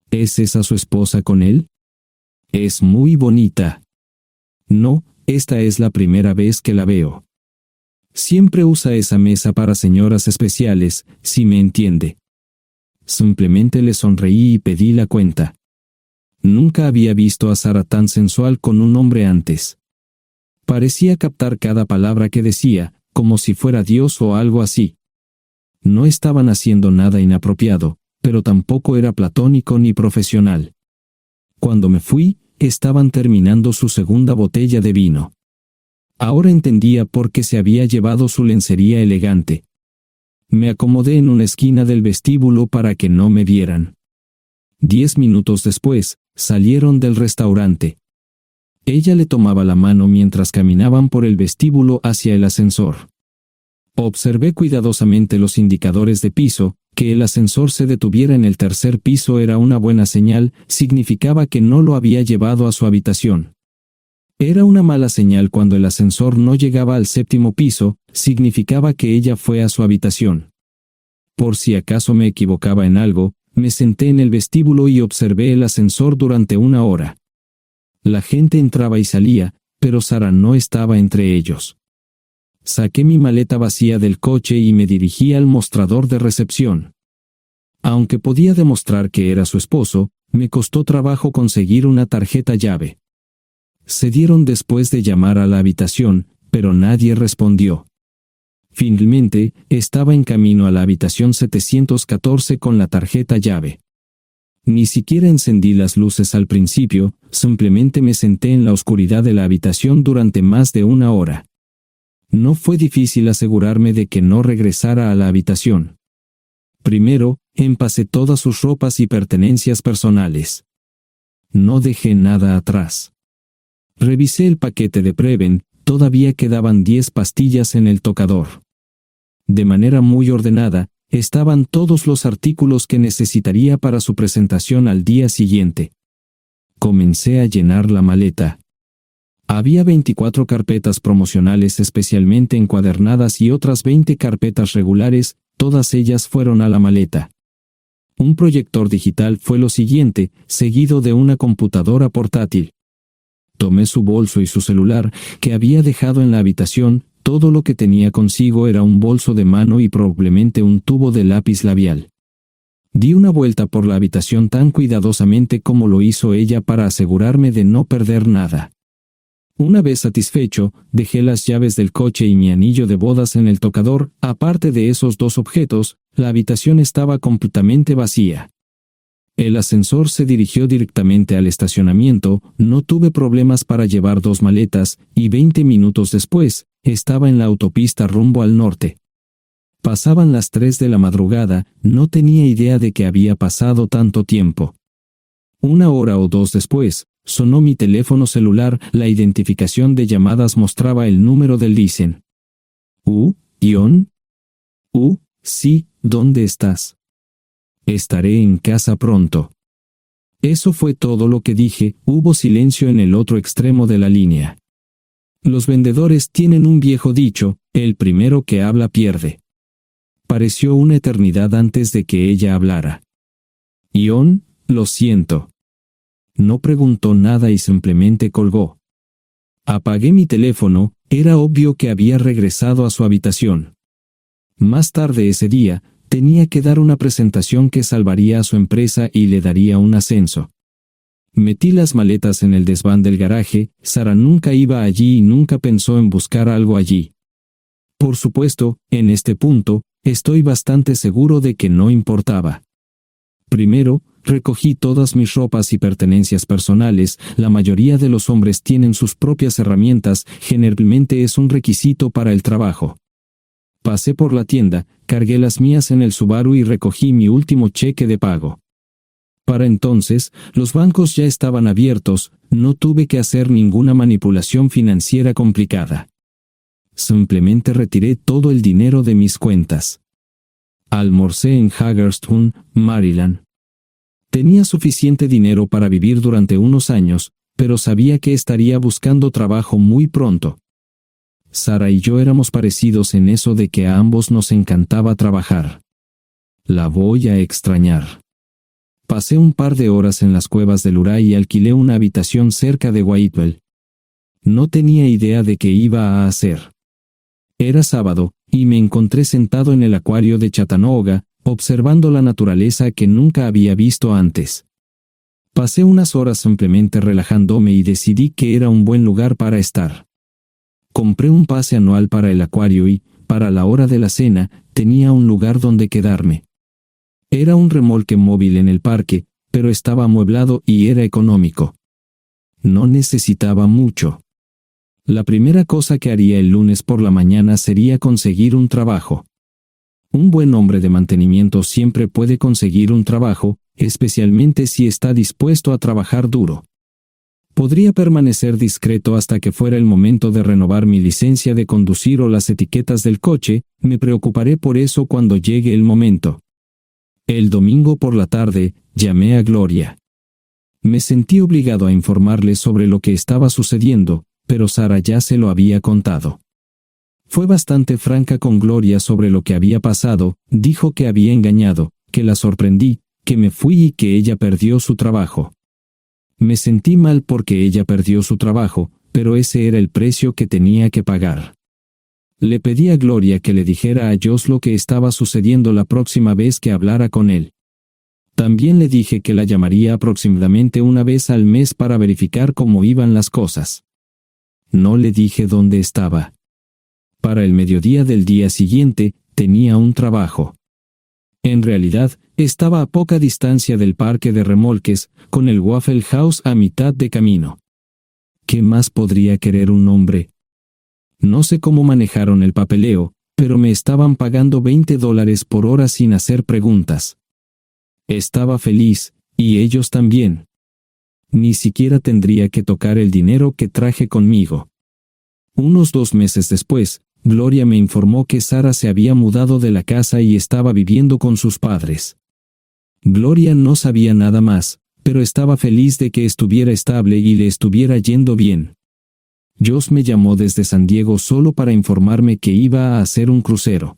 ¿Es esa su esposa con él? Es muy bonita. No, esta es la primera vez que la veo. Siempre usa esa mesa para señoras especiales, si me entiende. Simplemente le sonreí y pedí la cuenta. Nunca había visto a Sara tan sensual con un hombre antes. Parecía captar cada palabra que decía, como si fuera Dios o algo así. No estaban haciendo nada inapropiado, pero tampoco era platónico ni profesional. Cuando me fui, estaban terminando su segunda botella de vino. Ahora entendía por qué se había llevado su lencería elegante. Me acomodé en una esquina del vestíbulo para que no me vieran. 10 minutos después, salieron del restaurante. Ella le tomaba la mano mientras caminaban por el vestíbulo hacia el ascensor. Observé cuidadosamente los indicadores de piso, que el ascensor se detuviera en el tercer piso era una buena señal, significaba que no lo había llevado a su habitación. Era una mala señal cuando el ascensor no llegaba al 7º piso, significaba que ella fue a su habitación. Por si acaso me equivocaba en algo, me senté en el vestíbulo y observé el ascensor durante 1 hora. La gente entraba y salía, pero Sara no estaba entre ellos. Saqué mi maleta vacía del coche y me dirigí al mostrador de recepción. Aunque podía demostrar que era su esposo, me costó trabajo conseguir una tarjeta llave. Se dieron después de llamar a la habitación, pero nadie respondió. Finalmente, estaba en camino a la habitación 714 con la tarjeta llave. Ni siquiera encendí las luces al principio, simplemente me senté en la oscuridad de la habitación durante más de 1 hora. No fue difícil asegurarme de que no regresara a la habitación. Primero, empacé todas sus ropas y pertenencias personales. No dejé nada atrás. Revisé el paquete de Preven, todavía quedaban 10 pastillas en el tocador. De manera muy ordenada, estaban todos los artículos que necesitaría para su presentación al día siguiente. Comencé a llenar la maleta. Había 24 carpetas promocionales especialmente encuadernadas y otras 20 carpetas regulares, todas ellas fueron a la maleta. Un proyector digital fue lo siguiente, seguido de una computadora portátil. Tomé su bolso y su celular, que había dejado en la habitación, todo lo que tenía consigo era un bolso de mano y probablemente un tubo de lápiz labial. Di una vuelta por la habitación tan cuidadosamente como lo hizo ella para asegurarme de no perder nada. Una vez satisfecho, dejé las llaves del coche y mi anillo de bodas en el tocador. Aparte de esos dos objetos, la habitación estaba completamente vacía. El ascensor se dirigió directamente al estacionamiento, no tuve problemas para llevar 2 maletas, y 20 minutos después, estaba en la autopista rumbo al norte. Pasaban las 3 de la madrugada, no tenía idea de que había pasado tanto tiempo. 1 hora o 2 después, sonó mi teléfono celular, la identificación de llamadas mostraba el número del Listen. ¿Ion? Sí, ¿dónde estás? Estaré en casa pronto. Eso fue todo lo que dije. Hubo silencio en el otro extremo de la línea. Los vendedores tienen un viejo dicho, el primero que habla pierde. Pareció una eternidad antes de que ella hablara. Ion, lo siento. No preguntó nada y simplemente colgó. Apagué mi teléfono, era obvio que había regresado a su habitación. Más tarde ese día, tenía que dar una presentación que salvaría a su empresa y le daría un ascenso. Metí las maletas en el desván del garaje. Sara nunca iba allí y nunca pensó en buscar algo allí. Por supuesto, en este punto, estoy bastante seguro de que no importaba. Primero, recogí todas mis ropas y pertenencias personales. La mayoría de los hombres tienen sus propias herramientas, generalmente es un requisito para el trabajo. Pasé por la tienda, cargué las mías en el Subaru y recogí mi último cheque de pago. Para entonces, los bancos ya estaban abiertos, no tuve que hacer ninguna manipulación financiera complicada. Simplemente retiré todo el dinero de mis cuentas. Almorcé en Hagerstown, Maryland. Tenía suficiente dinero para vivir durante unos años, pero sabía que estaría buscando trabajo muy pronto. Sara y yo éramos parecidos en eso de que a ambos nos encantaba trabajar. La voy a extrañar. Pasé un par de horas en las cuevas del Uray y alquilé una habitación cerca de Whitewell. No tenía idea de qué iba a hacer. Era sábado, y me encontré sentado en el acuario de Chattanooga, observando la naturaleza que nunca había visto antes. Pasé unas horas simplemente relajándome y decidí que era un buen lugar para estar. Compré un pase anual para el acuario y, para la hora de la cena, tenía un lugar donde quedarme. Era un remolque móvil en el parque, pero estaba amueblado y era económico. No necesitaba mucho. La primera cosa que haría el lunes por la mañana sería conseguir un trabajo. Un buen hombre de mantenimiento siempre puede conseguir un trabajo, especialmente si está dispuesto a trabajar duro. Podría permanecer discreto hasta que fuera el momento de renovar mi licencia de conducir o las etiquetas del coche. Me preocuparé por eso cuando llegue el momento. El domingo por la tarde, llamé a Gloria. Me sentí obligado a informarle sobre lo que estaba sucediendo, pero Sara ya se lo había contado. Fue bastante franca con Gloria sobre lo que había pasado. Dijo que había engañado, que la sorprendí, que me fui y que ella perdió su trabajo. Me sentí mal porque ella perdió su trabajo, pero ese era el precio que tenía que pagar. Le pedí a Gloria que le dijera a Josh lo que estaba sucediendo la próxima vez que hablara con él. También le dije que la llamaría aproximadamente una vez al mes para verificar cómo iban las cosas. No le dije dónde estaba. Para el mediodía del día siguiente, tenía un trabajo. En realidad, estaba a poca distancia del parque de remolques, con el Waffle House a mitad de camino. ¿Qué más podría querer un hombre? No sé cómo manejaron el papeleo, pero me estaban pagando $20 por hora sin hacer preguntas. Estaba feliz, y ellos también. Ni siquiera tendría que tocar el dinero que traje conmigo. Unos 2 meses después, Gloria me informó que Sara se había mudado de la casa y estaba viviendo con sus padres. Gloria no sabía nada más, pero estaba feliz de que estuviera estable y le estuviera yendo bien. Josh me llamó desde San Diego solo para informarme que iba a hacer un crucero.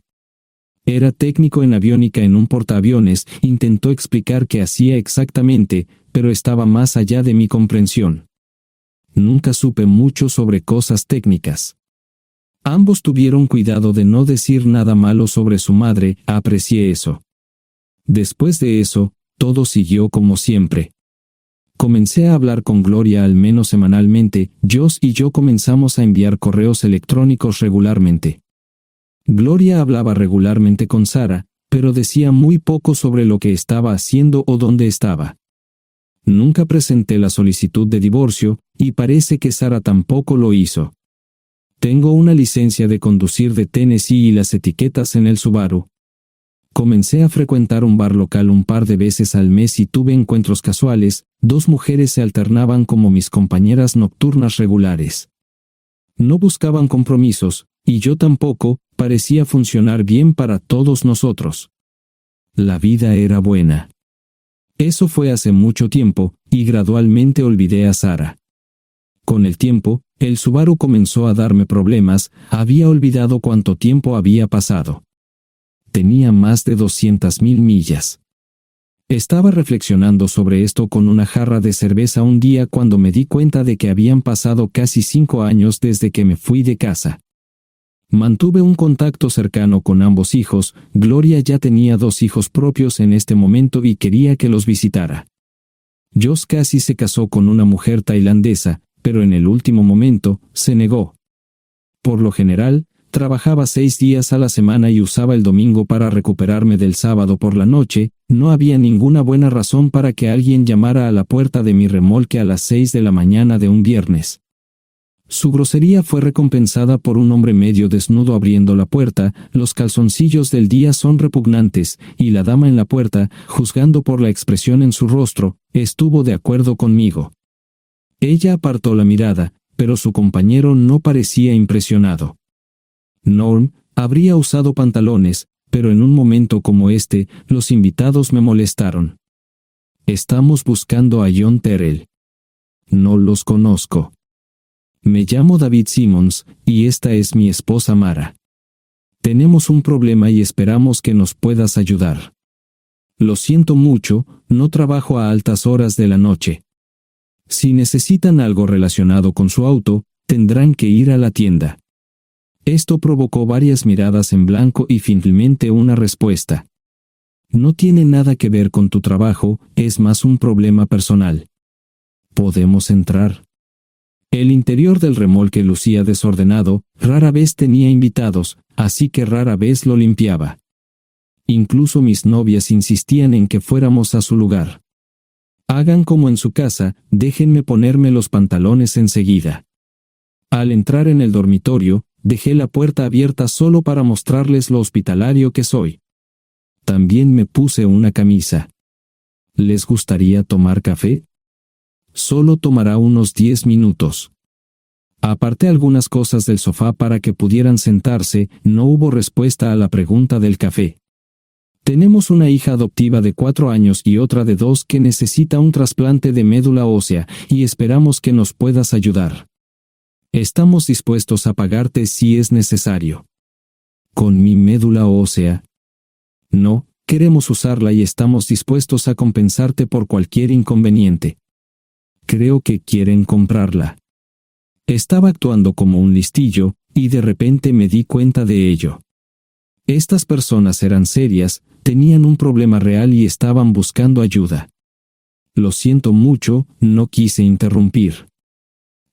Era técnico en aviónica en un portaaviones. Intentó explicar qué hacía exactamente, pero estaba más allá de mi comprensión. Nunca supe mucho sobre cosas técnicas. Ambos tuvieron cuidado de no decir nada malo sobre su madre, aprecié eso. Después de eso, todo siguió como siempre. Comencé a hablar con Gloria al menos semanalmente, Josh y yo comenzamos a enviar correos electrónicos regularmente. Gloria hablaba regularmente con Sara, pero decía muy poco sobre lo que estaba haciendo o dónde estaba. Nunca presenté la solicitud de divorcio, y parece que Sara tampoco lo hizo. Tengo una licencia de conducir de Tennessee y las etiquetas en el Subaru. Comencé a frecuentar un bar local un par de veces al mes y tuve encuentros casuales, 2 mujeres se alternaban como mis compañeras nocturnas regulares. No buscaban compromisos, y yo tampoco, parecía funcionar bien para todos nosotros. La vida era buena. Eso fue hace mucho tiempo, y gradualmente olvidé a Sara. Con el tiempo, el Subaru comenzó a darme problemas, había olvidado cuánto tiempo había pasado. Tenía más de 200.000 millas. Estaba reflexionando sobre esto con una jarra de cerveza un día cuando me di cuenta de que habían pasado casi 5 años desde que me fui de casa. Mantuve un contacto cercano con ambos hijos, Gloria ya tenía 2 hijos propios en este momento y quería que los visitara. Josh casi se casó con una mujer tailandesa, pero en el último momento, se negó. Por lo general, trabajaba 6 días a la semana y usaba el domingo para recuperarme del sábado por la noche, no había ninguna buena razón para que alguien llamara a la puerta de mi remolque a las 6 de la mañana de un viernes. Su grosería fue recompensada por un hombre medio desnudo abriendo la puerta, los calzoncillos del día son repugnantes, y la dama en la puerta, juzgando por la expresión en su rostro, estuvo de acuerdo conmigo. Ella apartó la mirada, pero su compañero no parecía impresionado. Norm habría usado pantalones, pero en un momento como este, los invitados me molestaron. Estamos buscando a John Terrell. No los conozco. Me llamo David Simmons, y esta es mi esposa Mara. Tenemos un problema y esperamos que nos puedas ayudar. Lo siento mucho, no trabajo a altas horas de la noche. Si necesitan algo relacionado con su auto, tendrán que ir a la tienda. Esto provocó varias miradas en blanco y finalmente una respuesta. No tiene nada que ver con tu trabajo, es más un problema personal. ¿Podemos entrar? El interior del remolque lucía desordenado, rara vez tenía invitados, así que rara vez lo limpiaba. Incluso mis novias insistían en que fuéramos a su lugar. Hagan como en su casa, déjenme ponerme los pantalones enseguida. Al entrar en el dormitorio, dejé la puerta abierta solo para mostrarles lo hospitalario que soy. También me puse una camisa. ¿Les gustaría tomar café? Solo tomará unos 10 minutos. Aparté algunas cosas del sofá para que pudieran sentarse, no hubo respuesta a la pregunta del café. Tenemos una hija adoptiva de 4 años y otra de 2 que necesita un trasplante de médula ósea, y esperamos que nos puedas ayudar. Estamos dispuestos a pagarte si es necesario. ¿Con mi médula ósea? No, queremos usarla y estamos dispuestos a compensarte por cualquier inconveniente. Creo que quieren comprarla. Estaba actuando como un listillo, y de repente me di cuenta de ello. Estas personas eran serias, tenían un problema real y estaban buscando ayuda. Lo siento mucho, no quise interrumpir.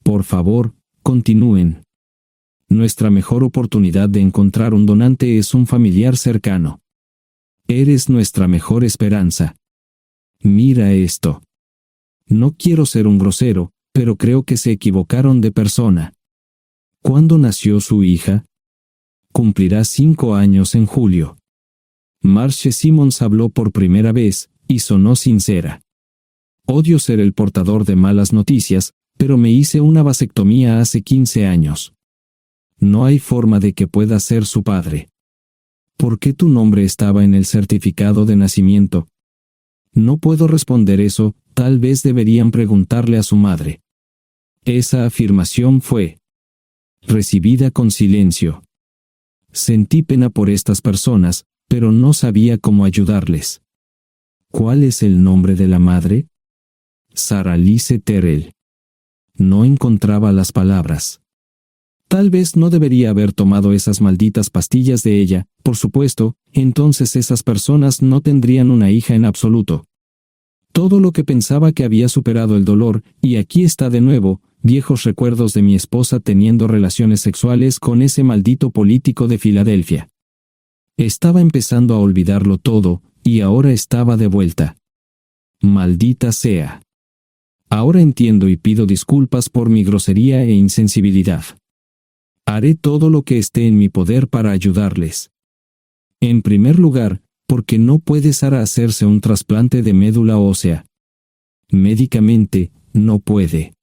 Por favor, continúen. Nuestra mejor oportunidad de encontrar un donante es un familiar cercano. Eres nuestra mejor esperanza. Mira esto. No quiero ser un grosero, pero creo que se equivocaron de persona. ¿Cuándo nació su hija? Cumplirá 5 años en julio. Marche Simmons habló por primera vez, y sonó sincera. Odio ser el portador de malas noticias, pero me hice una vasectomía hace 15 años. No hay forma de que pueda ser su padre. ¿Por qué tu nombre estaba en el certificado de nacimiento? No puedo responder eso, tal vez deberían preguntarle a su madre. Esa afirmación fue recibida con silencio. Sentí pena por estas personas, pero no sabía cómo ayudarles. ¿Cuál es el nombre de la madre? Sara Lise Terrell. No encontraba las palabras. Tal vez no debería haber tomado esas malditas pastillas de ella, por supuesto, entonces esas personas no tendrían una hija en absoluto. Todo lo que pensaba que había superado el dolor, y aquí está de nuevo, viejos recuerdos de mi esposa teniendo relaciones sexuales con ese maldito político de Filadelfia. Estaba empezando a olvidarlo todo, y ahora estaba de vuelta. Maldita sea. Ahora entiendo y pido disculpas por mi grosería e insensibilidad. Haré todo lo que esté en mi poder para ayudarles. En primer lugar, porque no puede Sara hacerse un trasplante de médula ósea. Médicamente, no puede.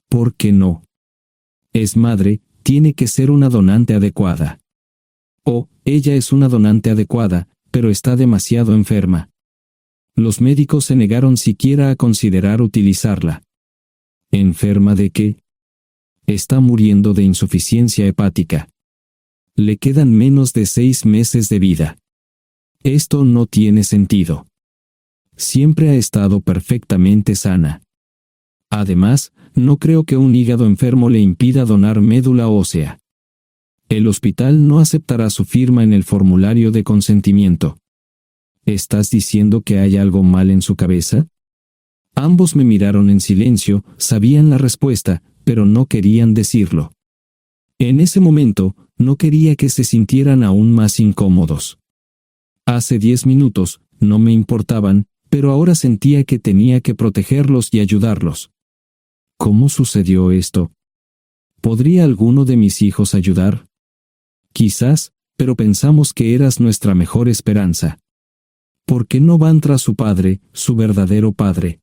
¿Por qué no? Es madre, tiene que ser una donante adecuada. Ella es una donante adecuada, pero está demasiado enferma. Los médicos se negaron siquiera a considerar utilizarla. ¿Enferma de qué? Está muriendo de insuficiencia hepática. Le quedan menos de 6 meses de vida. Esto no tiene sentido. Siempre ha estado perfectamente sana. Además, no creo que un hígado enfermo le impida donar médula ósea. El hospital no aceptará su firma en el formulario de consentimiento. ¿Estás diciendo que hay algo mal en su cabeza? Ambos me miraron en silencio, sabían la respuesta, pero no querían decirlo. En ese momento, no quería que se sintieran aún más incómodos. Hace 10 minutos, no me importaban, pero ahora sentía que tenía que protegerlos y ayudarlos. ¿Cómo sucedió esto? ¿Podría alguno de mis hijos ayudar? Quizás, pero pensamos que eras nuestra mejor esperanza. ¿Por qué no van tras su padre, su verdadero padre?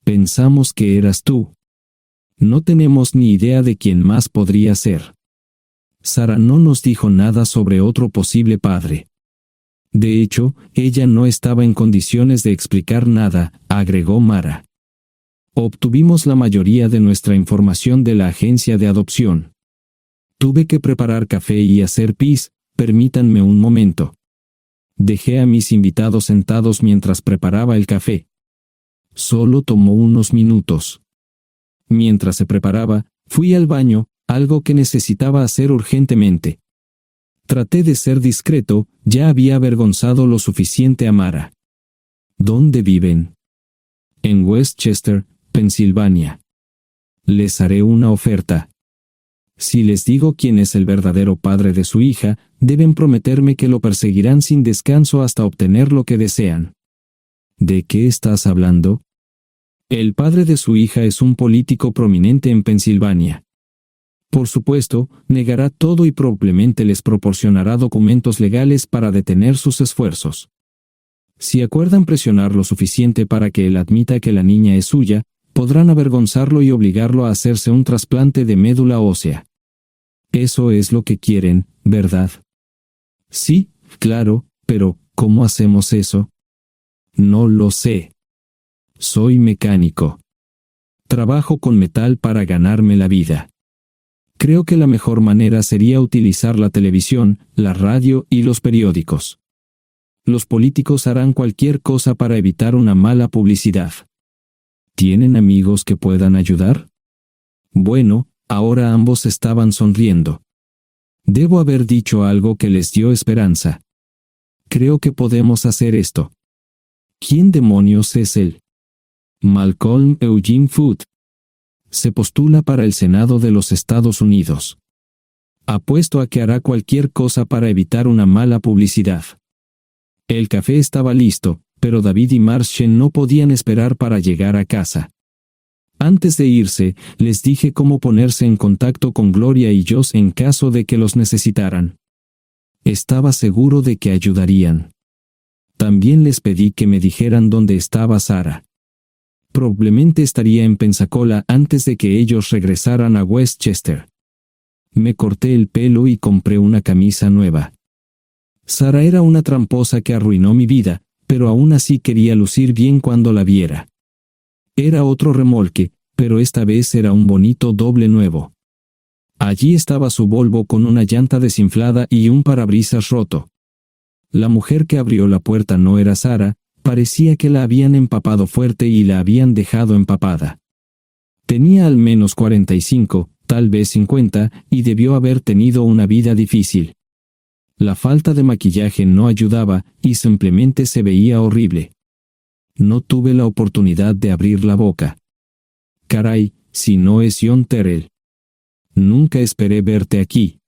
Pensamos que eras tú. No tenemos ni idea de quién más podría ser. Sara no nos dijo nada sobre otro posible padre. De hecho, ella no estaba en condiciones de explicar nada, agregó Mara. Obtuvimos la mayoría de nuestra información de la agencia de adopción. Tuve que preparar café y hacer pis, permítanme un momento. Dejé a mis invitados sentados mientras preparaba el café. Solo tomó unos minutos. Mientras se preparaba, fui al baño, algo que necesitaba hacer urgentemente. Traté de ser discreto, ya había avergonzado lo suficiente a Mara. ¿Dónde viven? En Westchester, Pensilvania. Les haré una oferta. Si les digo quién es el verdadero padre de su hija, deben prometerme que lo perseguirán sin descanso hasta obtener lo que desean. ¿De qué estás hablando? El padre de su hija es un político prominente en Pensilvania. Por supuesto, negará todo y probablemente les proporcionará documentos legales para detener sus esfuerzos. Si acuerdan presionar lo suficiente para que él admita que la niña es suya, podrán avergonzarlo y obligarlo a hacerse un trasplante de médula ósea. Eso es lo que quieren, ¿verdad? Sí, claro, pero ¿cómo hacemos eso? No lo sé. Soy mecánico. Trabajo con metal para ganarme la vida. Creo que la mejor manera sería utilizar la televisión, la radio y los periódicos. Los políticos harán cualquier cosa para evitar una mala publicidad. ¿Tienen amigos que puedan ayudar? Bueno, ahora ambos estaban sonriendo. Debo haber dicho algo que les dio esperanza. Creo que podemos hacer esto. ¿Quién demonios es él? Malcolm Eugene Foote. Se postula para el Senado de los Estados Unidos. Apuesto a que hará cualquier cosa para evitar una mala publicidad. El café estaba listo, pero David y Marshall no podían esperar para llegar a casa. Antes de irse, les dije cómo ponerse en contacto con Gloria y Josh en caso de que los necesitaran. Estaba seguro de que ayudarían. También les pedí que me dijeran dónde estaba Sara. Probablemente estaría en Pensacola antes de que ellos regresaran a Westchester. Me corté el pelo y compré una camisa nueva. Sara era una tramposa que arruinó mi vida, pero aún así quería lucir bien cuando la viera. Era otro remolque, pero esta vez era un bonito doble nuevo. Allí estaba su Volvo con una llanta desinflada y un parabrisas roto. La mujer que abrió la puerta no era Sara, parecía que la habían empapado fuerte y la habían dejado empapada. Tenía al menos 45, tal vez 50, y debió haber tenido una vida difícil. La falta de maquillaje no ayudaba, y simplemente se veía horrible. No tuve la oportunidad de abrir la boca. Caray, si no es John Terrell. Nunca esperé verte aquí.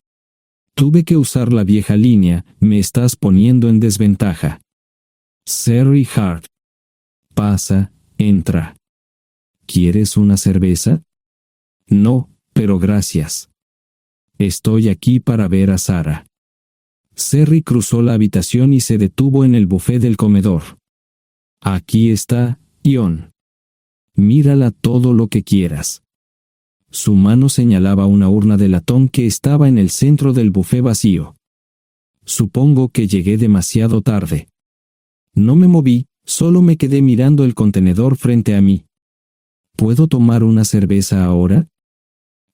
Tuve que usar la vieja línea, me estás poniendo en desventaja. Serry Hart. Pasa, entra. ¿Quieres una cerveza? No, pero gracias. Estoy aquí para ver a Sarah. Serry cruzó la habitación y se detuvo en el buffet del comedor. Aquí está, John. Mírala todo lo que quieras. Su mano señalaba una urna de latón que estaba en el centro del buffet vacío. Supongo que llegué demasiado tarde. No me moví, solo me quedé mirando el contenedor frente a mí. ¿Puedo tomar una cerveza ahora?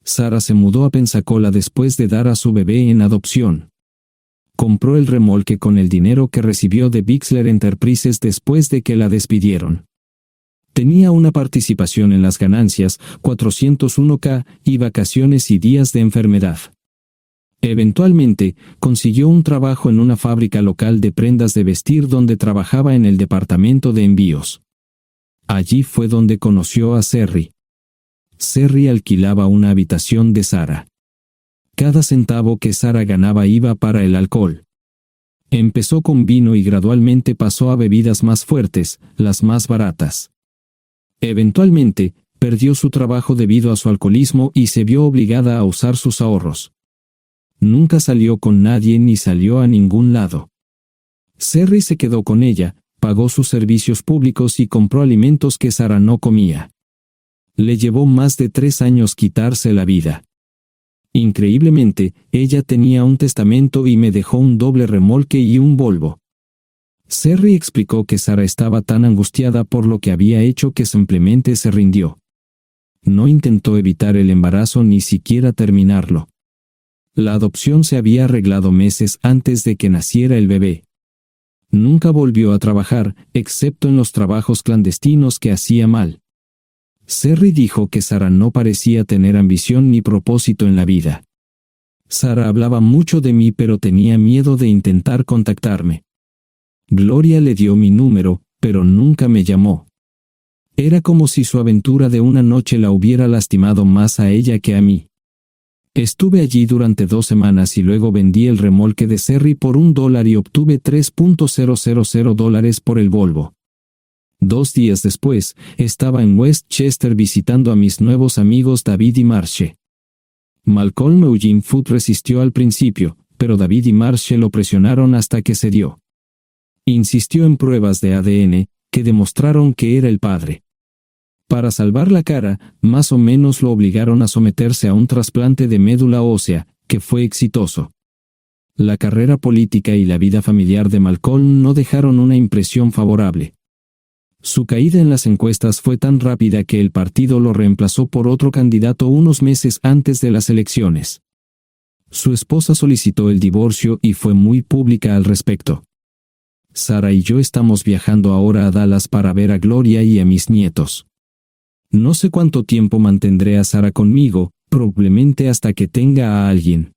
Sarah se mudó a Pensacola después de dar a su bebé en adopción. Compró el remolque con el dinero que recibió de Bixler Enterprises después de que la despidieron. Tenía una participación en las ganancias, 401k, y vacaciones y días de enfermedad. Eventualmente, consiguió un trabajo en una fábrica local de prendas de vestir donde trabajaba en el departamento de envíos. Allí fue donde conoció a Serry. Serry alquilaba una habitación de Sarah. Cada centavo que Sarah ganaba iba para el alcohol. Empezó con vino y gradualmente pasó a bebidas más fuertes, las más baratas. Eventualmente, perdió su trabajo debido a su alcoholismo y se vio obligada a usar sus ahorros. Nunca salió con nadie ni salió a ningún lado. Serry se quedó con ella, pagó sus servicios públicos y compró alimentos que Sarah no comía. Le llevó más de 3 años quitarse la vida. Increíblemente, ella tenía un testamento y me dejó un doble remolque y un Volvo. Serry explicó que Sarah estaba tan angustiada por lo que había hecho que simplemente se rindió. No intentó evitar el embarazo ni siquiera terminarlo. La adopción se había arreglado meses antes de que naciera el bebé. Nunca volvió a trabajar, excepto en los trabajos clandestinos que hacía mal. Serry dijo que Sarah no parecía tener ambición ni propósito en la vida. Sarah hablaba mucho de mí pero tenía miedo de intentar contactarme. Gloria le dio mi número, pero nunca me llamó. Era como si su aventura de una noche la hubiera lastimado más a ella que a mí. Estuve allí durante 2 semanas y luego vendí el remolque de Serry por $1 y obtuve $3,000 por el Volvo. 2 días después, estaba en Westchester visitando a mis nuevos amigos David y Marche. Malcolm Eugene Foote resistió al principio, pero David y Marche lo presionaron hasta que cedió. Insistió en pruebas de ADN, que demostraron que era el padre. Para salvar la cara, más o menos lo obligaron a someterse a un trasplante de médula ósea, que fue exitoso. La carrera política y la vida familiar de Malcolm no dejaron una impresión favorable. Su caída en las encuestas fue tan rápida que el partido lo reemplazó por otro candidato unos meses antes de las elecciones. Su esposa solicitó el divorcio y fue muy pública al respecto. Sarah y yo estamos viajando ahora a Dallas para ver a Gloria y a mis nietos. No sé cuánto tiempo mantendré a Sarah conmigo, probablemente hasta que tenga a alguien.